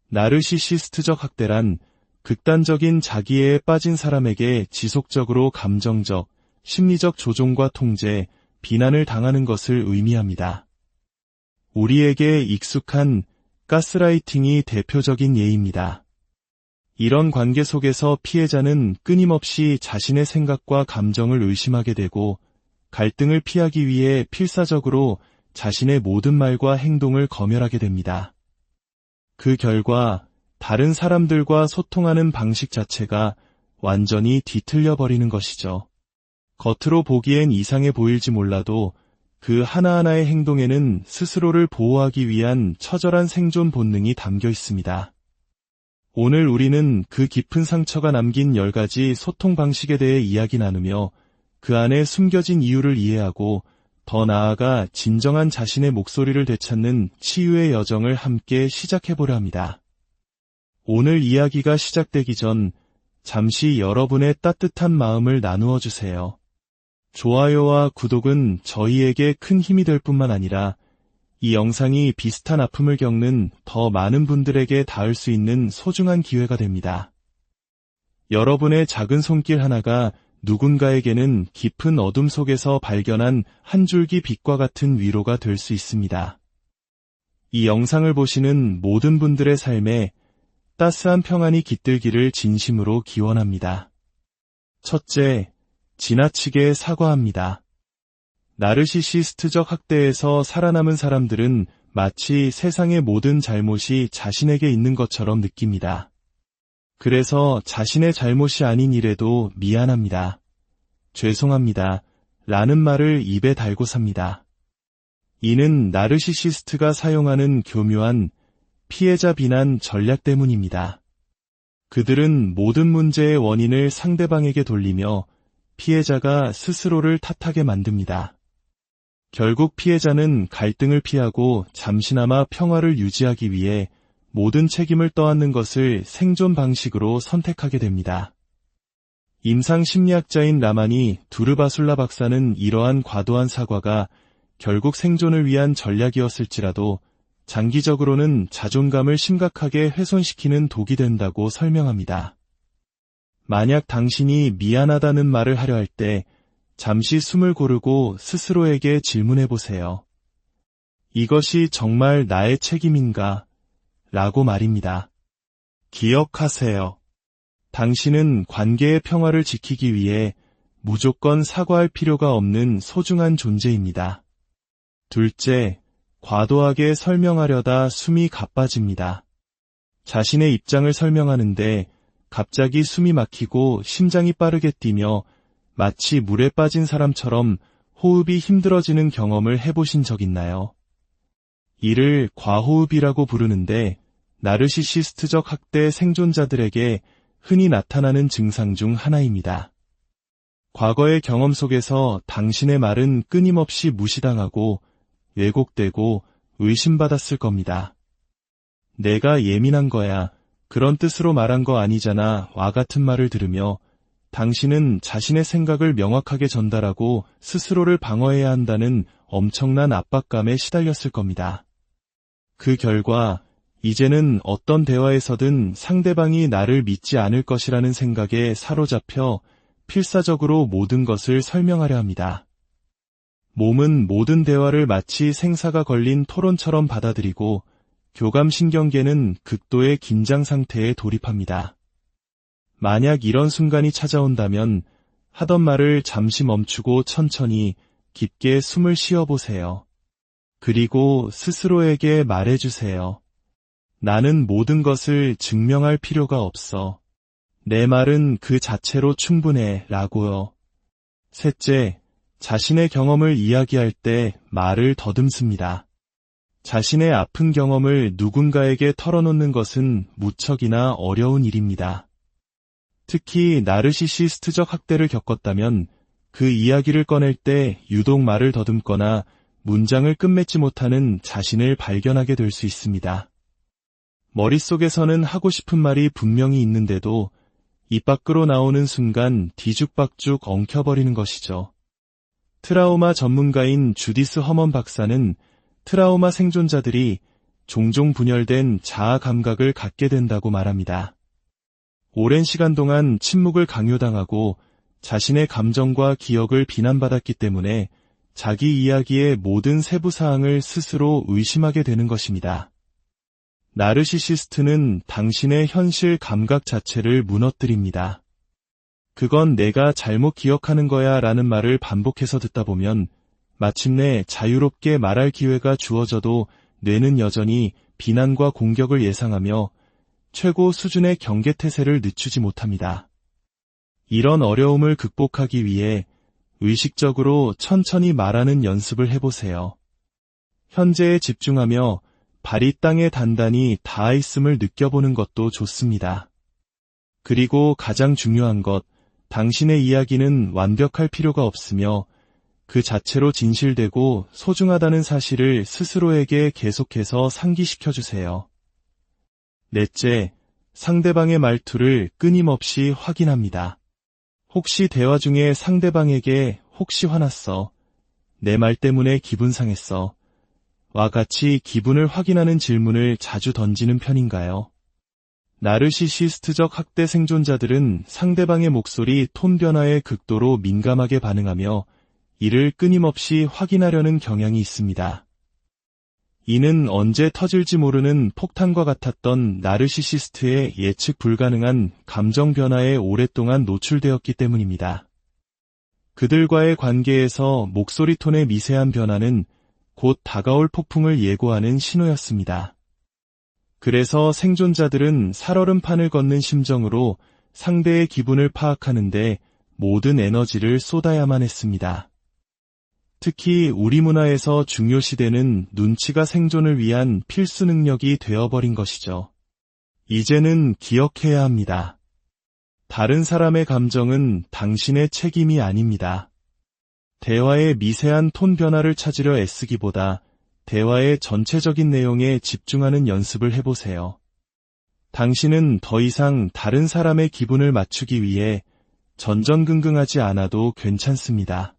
나르시시스트적 학대란 극단적인 자기애에 빠진 사람에게 지속적으로 감정적, 심리적 조종과 통제, 비난을 당하는 것을 의미합니다. 우리에게 익숙한 가스라이팅이 대표적인 예입니다. 이런 관계 속에서 피해자는 끊임없이 자신의 생각과 감정을 의심하게 되고 갈등을 피하기 위해 필사적으로 자신의 모든 말과 행동을 검열하게 됩니다. 그 결과 다른 사람들과 소통하는 방식 자체가 완전히 뒤틀려 버리는 것이죠. 겉으로 보기엔 이상해 보일지 몰라도 그 하나하나의 행동에는 스스로를 보호하기 위한 처절한 생존 본능이 담겨 있습니다. 오늘 우리는 그 깊은 상처가 남긴 10가지 소통 방식에 대해 이야기 나누며 그 안에 숨겨진 이유를 이해하고 더 나아가 진정한 자신의 목소리를 되찾는 치유의 여정을 함께 시작해보려 합니다. 오늘 이야기가 시작되기 전 잠시 여러분의 따뜻한 마음을 나누어 주세요. 좋아요와 구독은 저희에게 큰 힘이 될 뿐만 아니라 이 영상이 비슷한 아픔을 겪는 더 많은 분들에게 닿을 수 있는 소중한 기회가 됩니다. 여러분의 작은 손길 하나가 누군가에게는 깊은 어둠 속에서 발견한 한 줄기 빛과 같은 위로가 될 수 있습니다. 이 영상을 보시는 모든 분들의 삶에 따스한 평안이 깃들기를 진심으로 기원합니다. 첫째, 지나치게 사과합니다. 나르시시스트적 학대에서 살아남은 사람들은 마치 세상의 모든 잘못이 자신에게 있는 것처럼 느낍니다. 그래서 자신의 잘못이 아닌 일에도 미안합니다. 죄송합니다. 라는 말을 입에 달고 삽니다. 이는 나르시시스트가 사용하는 교묘한 피해자 비난 전략 때문입니다. 그들은 모든 문제의 원인을 상대방에게 돌리며 피해자가 스스로를 탓하게 만듭니다. 결국 피해자는 갈등을 피하고 잠시나마 평화를 유지하기 위해 모든 책임을 떠안는 것을 생존 방식으로 선택하게 됩니다. 임상 심리학자인 라마니 두르바술라 박사는 이러한 과도한 사과가 결국 생존을 위한 전략이었을지라도 장기적으로는 자존감을 심각하게 훼손시키는 독이 된다고 설명합니다. 만약 당신이 미안하다는 말을 하려 할 때 잠시 숨을 고르고 스스로에게 질문해 보세요. 이것이 정말 나의 책임인가? 라고 말입니다. 기억하세요. 당신은 관계의 평화를 지키기 위해 무조건 사과할 필요가 없는 소중한 존재입니다. 둘째, 과도하게 설명하려다 숨이 가빠집니다. 자신의 입장을 설명하는데 갑자기 숨이 막히고 심장이 빠르게 뛰며 마치 물에 빠진 사람처럼 호흡이 힘들어지는 경험을 해보신 적 있나요? 이를 과호흡이라고 부르는데 나르시시스트적 학대 생존자들에게 흔히 나타나는 증상 중 하나입니다. 과거의 경험 속에서 당신의 말은 끊임없이 무시당하고 왜곡되고 의심받았을 겁니다. 내가 예민한 거야, 그런 뜻으로 말한 거 아니잖아 와 같은 말을 들으며 당신은 자신의 생각을 명확하게 전달하고 스스로를 방어해야 한다는 엄청난 압박감에 시달렸을 겁니다. 그 결과 이제는 어떤 대화에서든 상대방이 나를 믿지 않을 것이라는 생각에 사로잡혀 필사적으로 모든 것을 설명하려 합니다. 몸은 모든 대화를 마치 생사가 걸린 토론처럼 받아들이고 교감신경계는 극도의 긴장 상태에 돌입합니다. 만약 이런 순간이 찾아온다면 하던 말을 잠시 멈추고 천천히 깊게 숨을 쉬어보세요. 그리고 스스로에게 말해주세요. 나는 모든 것을 증명할 필요가 없어. 내 말은 그 자체로 충분해 라고요. 셋째, 자신의 경험을 이야기할 때 말을 더듬습니다. 자신의 아픈 경험을 누군가에게 털어놓는 것은 무척이나 어려운 일입니다. 특히 나르시시스트적 학대를 겪었다면 그 이야기를 꺼낼 때 유독 말을 더듬거나 문장을 끝맺지 못하는 자신을 발견하게 될 수 있습니다. 머릿속에서는 하고 싶은 말이 분명히 있는데도 입 밖으로 나오는 순간 뒤죽박죽 엉켜버리는 것이죠. 트라우마 전문가인 주디스 허먼 박사는 트라우마 생존자들이 종종 분열된 자아 감각을 갖게 된다고 말합니다. 오랜 시간 동안 침묵을 강요당하고 자신의 감정과 기억을 비난받았기 때문에 자기 이야기의 모든 세부 사항을 스스로 의심하게 되는 것입니다. 나르시시스트는 당신의 현실 감각 자체를 무너뜨립니다. 그건 내가 잘못 기억하는 거야 라는 말을 반복해서 듣다 보면 마침내 자유롭게 말할 기회가 주어져도 뇌는 여전히 비난과 공격을 예상하며 최고 수준의 경계태세를 늦추지 못합니다. 이런 어려움을 극복하기 위해 의식적으로 천천히 말하는 연습을 해보세요. 현재에 집중하며 발이 땅에 단단히 닿아 있음을 느껴보는 것도 좋습니다. 그리고 가장 중요한 것, 당신의 이야기는 완벽할 필요가 없으며 그 자체로 진실되고 소중하다는 사실을 스스로에게 계속해서 상기시켜주세요. 넷째, 상대방의 말투를 끊임없이 확인합니다. 혹시 대화 중에 상대방에게 혹시 화났어? 내 말 때문에 기분 상했어? 와 같이 기분을 확인하는 질문을 자주 던지는 편인가요? 나르시시스트적 학대 생존자들은 상대방의 목소리 톤 변화에 극도로 민감하게 반응하며 이를 끊임없이 확인하려는 경향이 있습니다. 이는 언제 터질지 모르는 폭탄과 같았던 나르시시스트의 예측 불가능한 감정 변화에 오랫동안 노출되었기 때문입니다. 그들과의 관계에서 목소리 톤의 미세한 변화는 곧 다가올 폭풍을 예고하는 신호였습니다. 그래서 생존자들은 살얼음판을 걷는 심정으로 상대의 기분을 파악하는데 모든 에너지를 쏟아야만 했습니다. 특히 우리 문화에서 중요시되는 눈치가 생존을 위한 필수 능력이 되어버린 것이죠. 이제는 기억해야 합니다. 다른 사람의 감정은 당신의 책임이 아닙니다. 대화의 미세한 톤 변화를 찾으려 애쓰기보다 대화의 전체적인 내용에 집중하는 연습을 해보세요. 당신은 더 이상 다른 사람의 기분을 맞추기 위해 전전긍긍하지 않아도 괜찮습니다.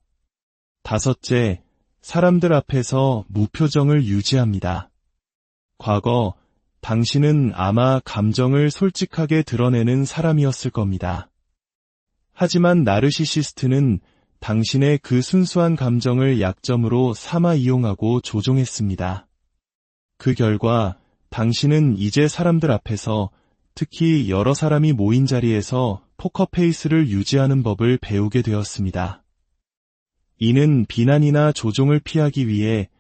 다섯째, 사람들 앞에서 무표정을 유지합니다. 과거, 당신은 아마 감정을 솔직하게 드러내는 사람이었을 겁니다. 하지만 나르시시스트는 당신의 그 순수한 감정을 약점으로 삼아 이용하고 조종했습니다. 그 결과 당신은 이제 사람들 앞에서, 특히 여러 사람이 모인 자리에서 포커페이스를 유지하는 법을 배우게 되었습니다. 이는 비난이나 조종을 피하기 위해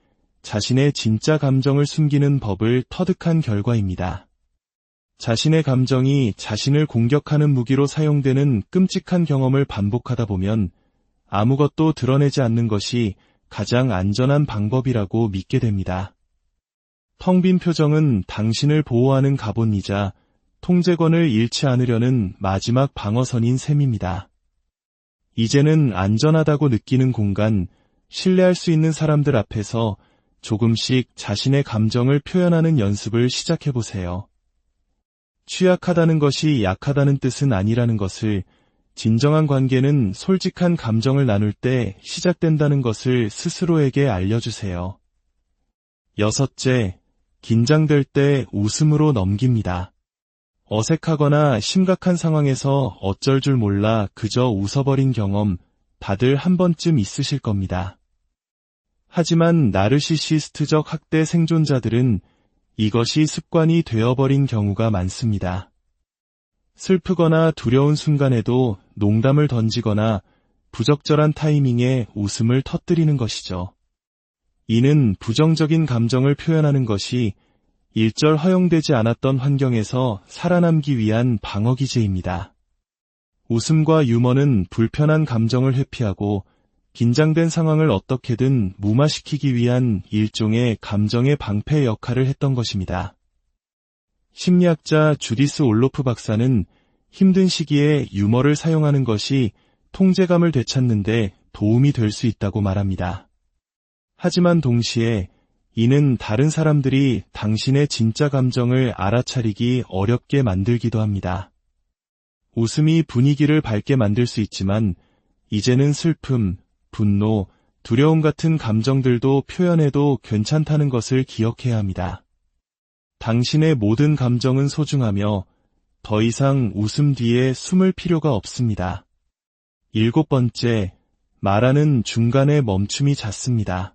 자신의 진짜 감정을 숨기는 법을 터득한 결과입니다. 자신의 감정이 자신을 공격하는 무기로 사용되는 끔찍한 경험을 반복하다 보면 아무것도 드러내지 않는 것이 가장 안전한 방법이라고 믿게 됩니다. 텅 빈 표정은 당신을 보호하는 갑옷이자 통제권을 잃지 않으려는 마지막 방어선인 셈입니다. 이제는 안전하다고 느끼는 공간, 신뢰할 수 있는 사람들 앞에서 조금씩 자신의 감정을 표현하는 연습을 시작해보세요. 취약하다는 것이 약하다는 뜻은 아니라는 것을, 진정한 관계는 솔직한 감정을 나눌 때 시작된다는 것을 스스로에게 알려주세요. 여섯째, 긴장될 때 웃음으로 넘깁니다. 어색하거나 심각한 상황에서 어쩔 줄 몰라 그저 웃어버린 경험 다들 한 번쯤 있으실 겁니다. 하지만 나르시시스트적 학대 생존자들은 이것이 습관이 되어버린 경우가 많습니다. 슬프거나 두려운 순간에도 농담을 던지거나 부적절한 타이밍에 웃음을 터뜨리는 것이죠. 이는 부정적인 감정을 표현하는 것이 일절 허용되지 않았던 환경에서 살아남기 위한 방어기제입니다. 웃음과 유머는 불편한 감정을 회피하고 긴장된 상황을 어떻게든 무마시키기 위한 일종의 감정의 방패 역할을 했던 것입니다. 심리학자 주디스 올로프 박사는 힘든 시기에 유머를 사용하는 것이 통제감을 되찾는 데 도움이 될 수 있다고 말합니다. 하지만 동시에 이는 다른 사람들이 당신의 진짜 감정을 알아차리기 어렵게 만들기도 합니다. 웃음이 분위기를 밝게 만들 수 있지만 이제는 슬픔, 분노, 두려움 같은 감정들도 표현해도 괜찮다는 것을 기억해야 합니다. 당신의 모든 감정은 소중하며 더 이상 웃음 뒤에 숨을 필요가 없습니다. 7번째, 말하는 중간에 멈춤이 잦습니다.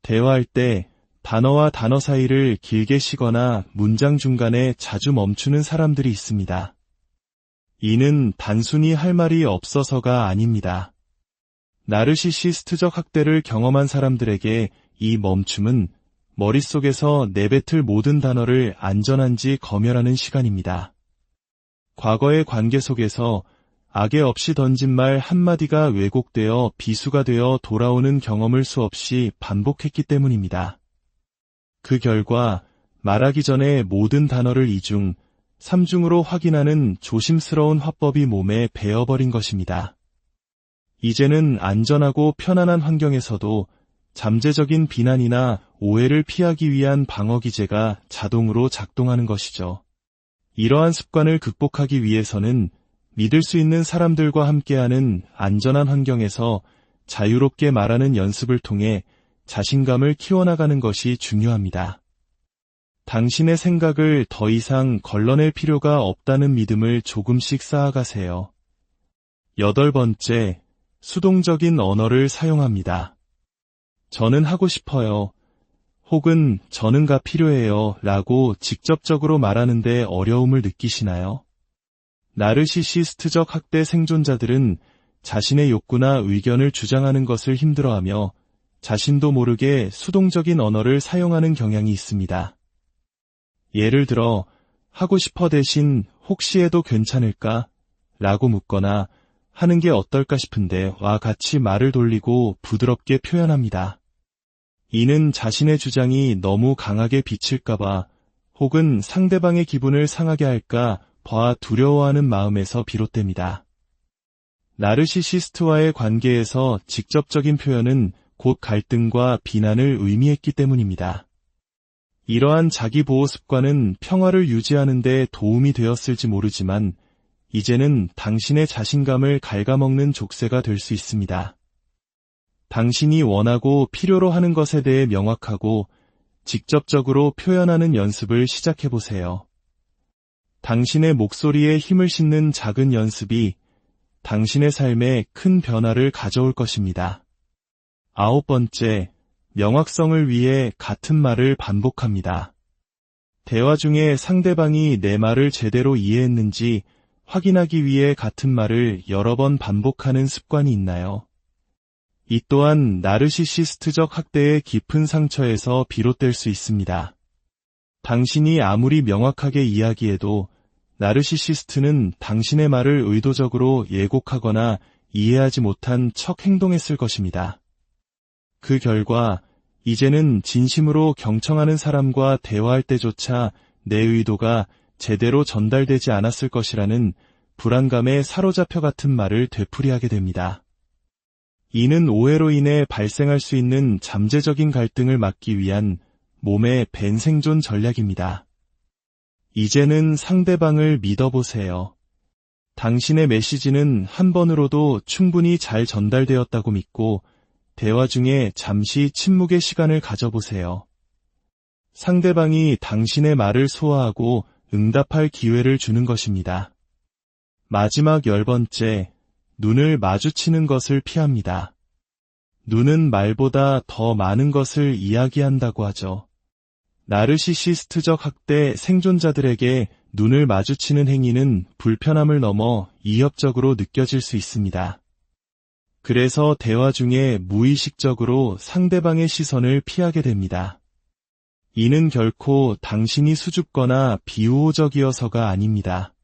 대화할 때 단어와 단어 사이를 길게 쉬거나 문장 중간에 자주 멈추는 사람들이 있습니다. 이는 단순히 할 말이 없어서가 아닙니다. 나르시시스트적 학대를 경험한 사람들에게 이 멈춤은 머릿속에서 내뱉을 모든 단어를 안전한지 검열하는 시간입니다. 과거의 관계 속에서 악의 없이 던진 말 한마디가 왜곡되어 비수가 되어 돌아오는 경험을 수없이 반복했기 때문입니다. 그 결과 말하기 전에 모든 단어를 2중, 3중으로 확인하는 조심스러운 화법이 몸에 배어버린 것입니다. 이제는 안전하고 편안한 환경에서도 잠재적인 비난이나 오해를 피하기 위한 방어기제가 자동으로 작동하는 것이죠. 이러한 습관을 극복하기 위해서는 믿을 수 있는 사람들과 함께하는 안전한 환경에서 자유롭게 말하는 연습을 통해 자신감을 키워나가는 것이 중요합니다. 당신의 생각을 더 이상 걸러낼 필요가 없다는 믿음을 조금씩 쌓아가세요. 8번째, 수동적인 언어를 사용합니다. 저는 하고 싶어요. 혹은 저는가 필요해요 라고 직접적으로 말하는데 어려움을 느끼시나요? 나르시시스트적 학대 생존자들은 자신의 욕구나 의견을 주장하는 것을 힘들어하며 자신도 모르게 수동적인 언어를 사용하는 경향이 있습니다. 예를 들어 하고 싶어 대신 혹시 해도 괜찮을까? 라고 묻거나 하는 게 어떨까 싶은데 와 같이 말을 돌리고 부드럽게 표현합니다. 이는 자신의 주장이 너무 강하게 비칠까봐 혹은 상대방의 기분을 상하게 할까 봐 두려워하는 마음에서 비롯됩니다. 나르시시스트와의 관계에서 직접적인 표현은 곧 갈등과 비난을 의미했기 때문입니다. 이러한 자기보호 습관은 평화를 유지하는 데 도움이 되었을지 모르지만 이제는 당신의 자신감을 갉아먹는 족쇄가 될 수 있습니다. 당신이 원하고 필요로 하는 것에 대해 명확하고 직접적으로 표현하는 연습을 시작해보세요. 당신의 목소리에 힘을 싣는 작은 연습이 당신의 삶에 큰 변화를 가져올 것입니다. 9번째, 명확성을 위해 같은 말을 반복합니다. 대화 중에 상대방이 내 말을 제대로 이해했는지 확인하기 위해 같은 말을 여러 번 반복하는 습관이 있나요? 이 또한 나르시시스트적 학대의 깊은 상처에서 비롯될 수 있습니다. 당신이 아무리 명확하게 이야기해도 나르시시스트는 당신의 말을 의도적으로 예곡하거나 이해하지 못한 척 행동했을 것입니다. 그 결과 이제는 진심으로 경청하는 사람과 대화할 때조차 내 의도가 제대로 전달되지 않았을 것이라는 불안감에 사로잡혀 같은 말을 되풀이하게 됩니다. 이는 오해로 인해 발생할 수 있는 잠재적인 갈등을 막기 위한 몸의 밴 생존 전략입니다. 이제는 상대방을 믿어보세요. 당신의 메시지는 한 번으로도 충분히 잘 전달되었다고 믿고 대화 중에 잠시 침묵의 시간을 가져보세요. 상대방이 당신의 말을 소화하고 응답할 기회를 주는 것입니다. 마지막 10번째, 눈을 마주치는 것을 피합니다. 눈은 말보다 더 많은 것을 이야기한다고 하죠. 나르시시스트적 학대 생존자들에게 눈을 마주치는 행위는 불편함을 넘어 이협적으로 느껴질 수 있습니다. 그래서 대화 중에 무의식적으로 상대방의 시선을 피하게 됩니다. 이는 결코 당신이 수줍거나 비우호적이어서가 아닙니다.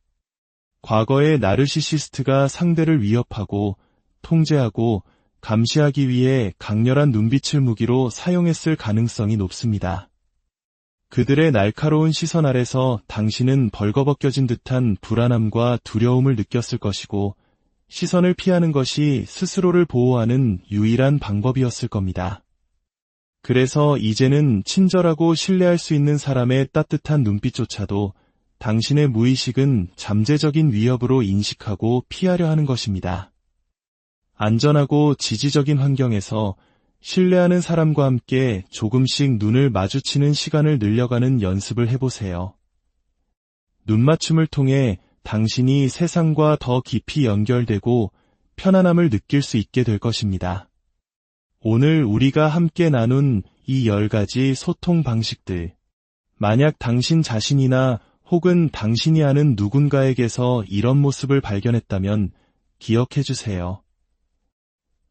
과거의 나르시시스트가 상대를 위협하고 통제하고 감시하기 위해 강렬한 눈빛을 무기로 사용했을 가능성이 높습니다. 그들의 날카로운 시선 아래서 당신은 벌거벗겨진 듯한 불안함과 두려움을 느꼈을 것이고 시선을 피하는 것이 스스로를 보호하는 유일한 방법이었을 겁니다. 그래서 이제는 친절하고 신뢰할 수 있는 사람의 따뜻한 눈빛조차도 당신의 무의식은 잠재적인 위협으로 인식하고 피하려 하는 것입니다. 안전하고 지지적인 환경에서 신뢰하는 사람과 함께 조금씩 눈을 마주치는 시간을 늘려가는 연습을 해보세요. 눈맞춤을 통해 당신이 세상과 더 깊이 연결되고 편안함을 느낄 수 있게 될 것입니다. 오늘 우리가 함께 나눈 이 10가지 소통 방식들, 만약 당신 자신이나 혹은 당신이 아는 누군가에게서 이런 모습을 발견했다면 기억해 주세요.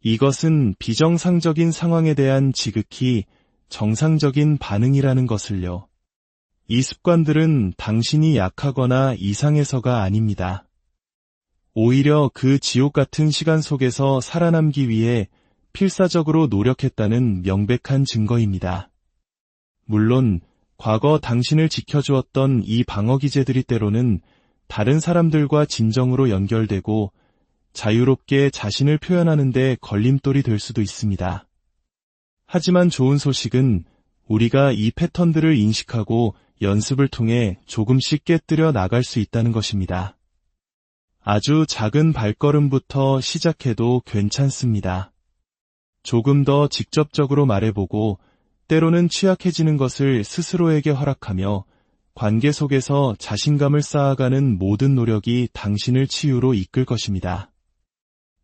이것은 비정상적인 상황에 대한 지극히 정상적인 반응이라는 것을요. 이 습관들은 당신이 약하거나 이상해서가 아닙니다. 오히려 그 지옥 같은 시간 속에서 살아남기 위해 필사적으로 노력했다는 명백한 증거입니다. 물론 과거 당신을 지켜주었던 이 방어기제들이 때로는 다른 사람들과 진정으로 연결되고 자유롭게 자신을 표현하는 데 걸림돌이 될 수도 있습니다. 하지만 좋은 소식은 우리가 이 패턴들을 인식하고 연습을 통해 조금씩 깨뜨려 나갈 수 있다는 것입니다. 아주 작은 발걸음부터 시작해도 괜찮습니다. 조금 더 직접적으로 말해보고 때로는 취약해지는 것을 스스로에게 허락하며 관계 속에서 자신감을 쌓아가는 모든 노력이 당신을 치유로 이끌 것입니다.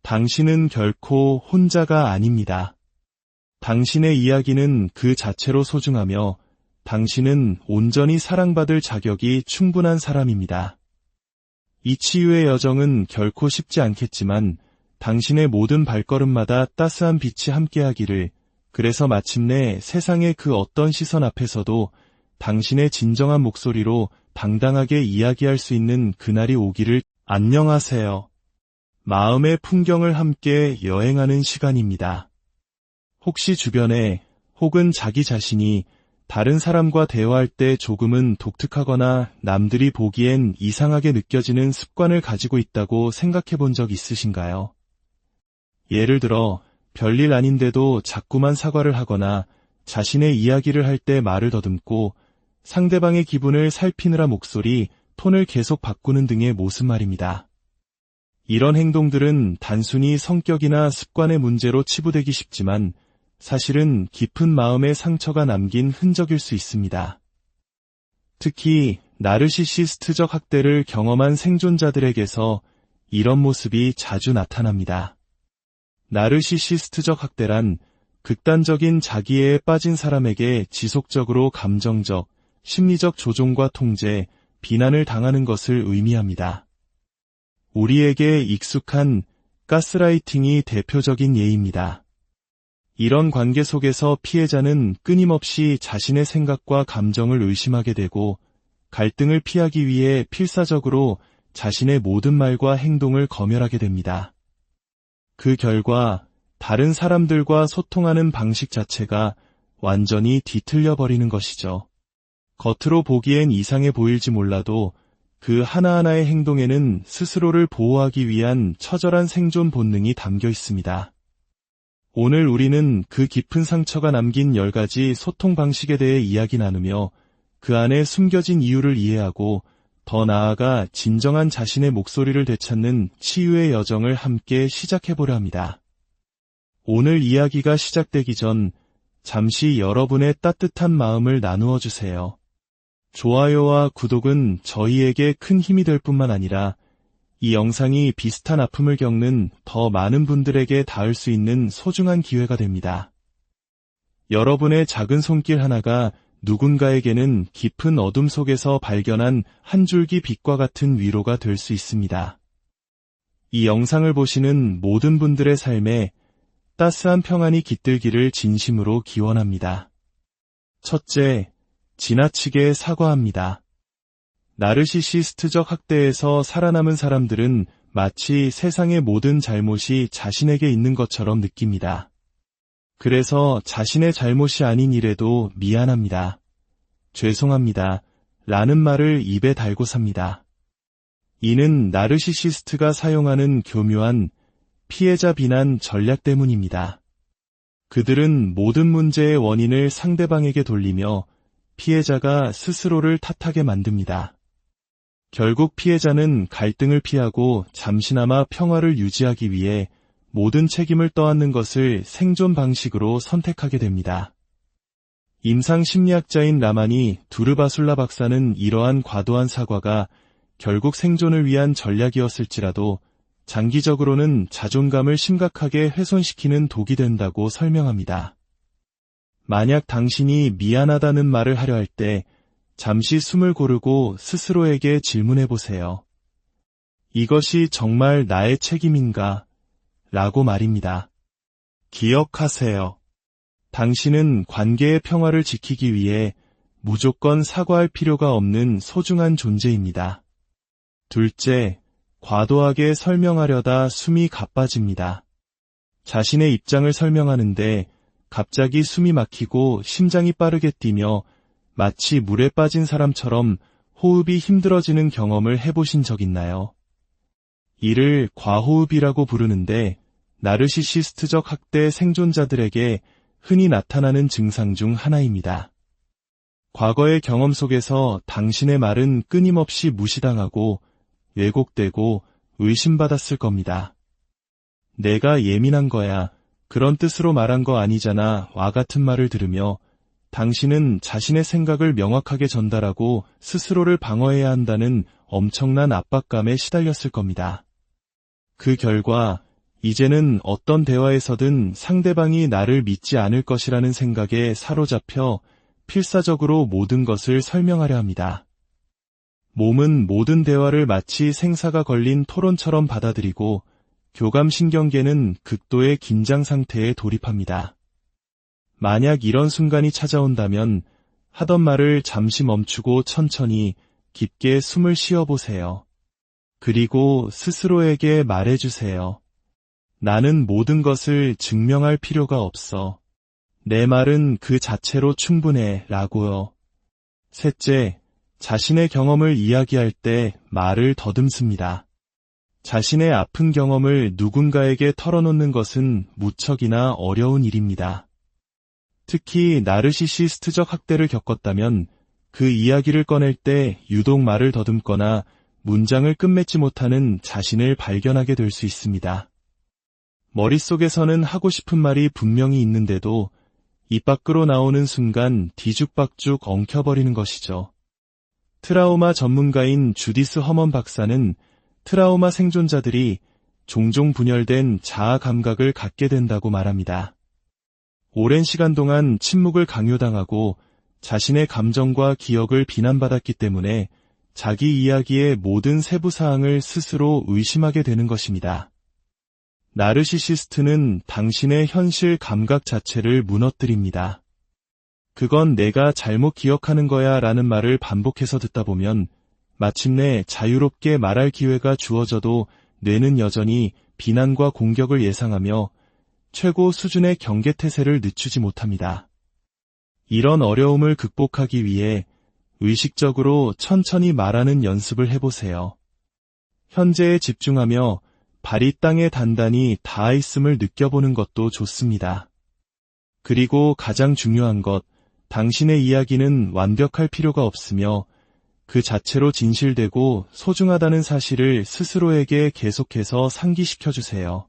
당신은 결코 혼자가 아닙니다. 당신의 이야기는 그 자체로 소중하며 당신은 온전히 사랑받을 자격이 충분한 사람입니다. 이 치유의 여정은 결코 쉽지 않겠지만 당신의 모든 발걸음마다 따스한 빛이 함께하기를, 그래서 마침내 세상의 그 어떤 시선 앞에서도 당신의 진정한 목소리로 당당하게 이야기할 수 있는 그날이 오기를. 안녕하세요. 마음의 풍경을 함께 여행하는 시간입니다. 혹시 주변에 혹은 자기 자신이 다른 사람과 대화할 때 조금은 독특하거나 남들이 보기엔 이상하게 느껴지는 습관을 가지고 있다고 생각해 본 적 있으신가요? 예를 들어 별일 아닌데도 자꾸만 사과를 하거나 자신의 이야기를 할 때 말을 더듬고 상대방의 기분을 살피느라 목소리, 톤을 계속 바꾸는 등의 모습 말입니다. 이런 행동들은 단순히 성격이나 습관의 문제로 치부되기 쉽지만 사실은 깊은 마음의 상처가 남긴 흔적일 수 있습니다. 특히 나르시시스트적 학대를 경험한 생존자들에게서 이런 모습이 자주 나타납니다. 나르시시스트적 학대란 극단적인 자기애에 빠진 사람에게 지속적으로 감정적, 심리적 조종과 통제, 비난을 당하는 것을 의미합니다. 우리에게 익숙한 가스라이팅이 대표적인 예입니다. 이런 관계 속에서 피해자는 끊임없이 자신의 생각과 감정을 의심하게 되고 갈등을 피하기 위해 필사적으로 자신의 모든 말과 행동을 검열하게 됩니다. 그 결과 다른 사람들과 소통하는 방식 자체가 완전히 뒤틀려 버리는 것이죠. 겉으로 보기엔 이상해 보일지 몰라도 그 하나하나의 행동에는 스스로를 보호하기 위한 처절한 생존 본능이 담겨 있습니다. 오늘 우리는 그 깊은 상처가 남긴 10가지 소통 방식에 대해 이야기 나누며 그 안에 숨겨진 이유를 이해하고 더 나아가 진정한 자신의 목소리를 되찾는 치유의 여정을 함께 시작해보려 합니다. 오늘 이야기가 시작되기 전 잠시 여러분의 따뜻한 마음을 나누어 주세요. 좋아요와 구독은 저희에게 큰 힘이 될 뿐만 아니라 이 영상이 비슷한 아픔을 겪는 더 많은 분들에게 닿을 수 있는 소중한 기회가 됩니다. 여러분의 작은 손길 하나가 누군가에게는 깊은 어둠 속에서 발견한 한 줄기 빛과 같은 위로가 될 수 있습니다. 이 영상을 보시는 모든 분들의 삶에 따스한 평안이 깃들기를 진심으로 기원합니다. 첫째, 지나치게 사과합니다. 나르시시스트적 학대에서 살아남은 사람들은 마치 세상의 모든 잘못이 자신에게 있는 것처럼 느낍니다. 그래서 자신의 잘못이 아닌 일에도 미안합니다. 죄송합니다. 라는 말을 입에 달고 삽니다. 이는 나르시시스트가 사용하는 교묘한 피해자 비난 전략 때문입니다. 그들은 모든 문제의 원인을 상대방에게 돌리며 피해자가 스스로를 탓하게 만듭니다. 결국 피해자는 갈등을 피하고 잠시나마 평화를 유지하기 위해 모든 책임을 떠안는 것을 생존 방식으로 선택하게 됩니다. 임상 심리학자인 라마니 두르바술라 박사는 이러한 과도한 사과가 결국 생존을 위한 전략이었을지라도 장기적으로는 자존감을 심각하게 훼손시키는 독이 된다고 설명합니다. 만약 당신이 미안하다는 말을 하려 할 때 잠시 숨을 고르고 스스로에게 질문해 보세요. 이것이 정말 나의 책임인가? 라고 말입니다. 기억하세요. 당신은 관계의 평화를 지키기 위해 무조건 사과할 필요가 없는 소중한 존재입니다. 둘째, 과도하게 설명하려다 숨이 가빠집니다. 자신의 입장을 설명하는데 갑자기 숨이 막히고 심장이 빠르게 뛰며 마치 물에 빠진 사람처럼 호흡이 힘들어지는 경험을 해보신 적 있나요? 이를 과호흡이라고 부르는데 나르시시스트적 학대 생존자들에게 흔히 나타나는 증상 중 하나입니다. 과거의 경험 속에서 당신의 말은 끊임없이 무시당하고 왜곡되고 의심받았을 겁니다. 내가 예민한 거야, 그런 뜻으로 말한 거 아니잖아 와 같은 말을 들으며 당신은 자신의 생각을 명확하게 전달하고 스스로를 방어해야 한다는 엄청난 압박감에 시달렸을 겁니다. 그 결과 이제는 어떤 대화에서든 상대방이 나를 믿지 않을 것이라는 생각에 사로잡혀 필사적으로 모든 것을 설명하려 합니다. 몸은 모든 대화를 마치 생사가 걸린 토론처럼 받아들이고 교감신경계는 극도의 긴장 상태에 돌입합니다. 만약 이런 순간이 찾아온다면 하던 말을 잠시 멈추고 천천히 깊게 숨을 쉬어보세요. 그리고 스스로에게 말해주세요. 나는 모든 것을 증명할 필요가 없어. 내 말은 그 자체로 충분해 라고요. 셋째, 자신의 경험을 이야기할 때 말을 더듬습니다. 자신의 아픈 경험을 누군가에게 털어놓는 것은 무척이나 어려운 일입니다. 특히 나르시시스트적 학대를 겪었다면 그 이야기를 꺼낼 때 유독 말을 더듬거나 문장을 끝맺지 못하는 자신을 발견하게 될 수 있습니다. 머릿속에서는 하고 싶은 말이 분명히 있는데도 입 밖으로 나오는 순간 뒤죽박죽 엉켜버리는 것이죠. 트라우마 전문가인 주디스 허먼 박사는 트라우마 생존자들이 종종 분열된 자아 감각을 갖게 된다고 말합니다. 오랜 시간 동안 침묵을 강요당하고 자신의 감정과 기억을 비난받았기 때문에 자기 이야기의 모든 세부 사항을 스스로 의심하게 되는 것입니다. 나르시시스트는 당신의 현실 감각 자체를 무너뜨립니다. 그건 내가 잘못 기억하는 거야 라는 말을 반복해서 듣다 보면 마침내 자유롭게 말할 기회가 주어져도 뇌는 여전히 비난과 공격을 예상하며 최고 수준의 경계태세를 늦추지 못합니다. 이런 어려움을 극복하기 위해 의식적으로 천천히 말하는 연습을 해보세요. 현재에 집중하며 발이 땅에 단단히 닿아 있음을 느껴보는 것도 좋습니다. 그리고 가장 중요한 것, 당신의 이야기는 완벽할 필요가 없으며 그 자체로 진실되고 소중하다는 사실을 스스로에게 계속해서 상기시켜주세요.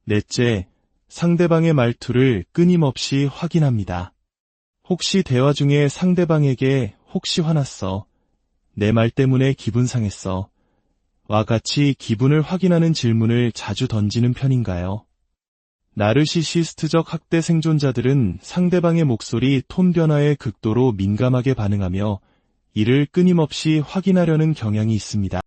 넷째, 상대방의 말투를 끊임없이 확인합니다. 혹시 대화 중에 상대방에게 혹시 화났어? 내 말 때문에 기분 상했어? 와 같이 기분을 확인하는 질문을 자주 던지는 편인가요? 나르시시스트적 학대 생존자들은 상대방의 목소리, 톤 변화에 극도로 민감하게 반응하며 이를 끊임없이 확인하려는 경향이 있습니다.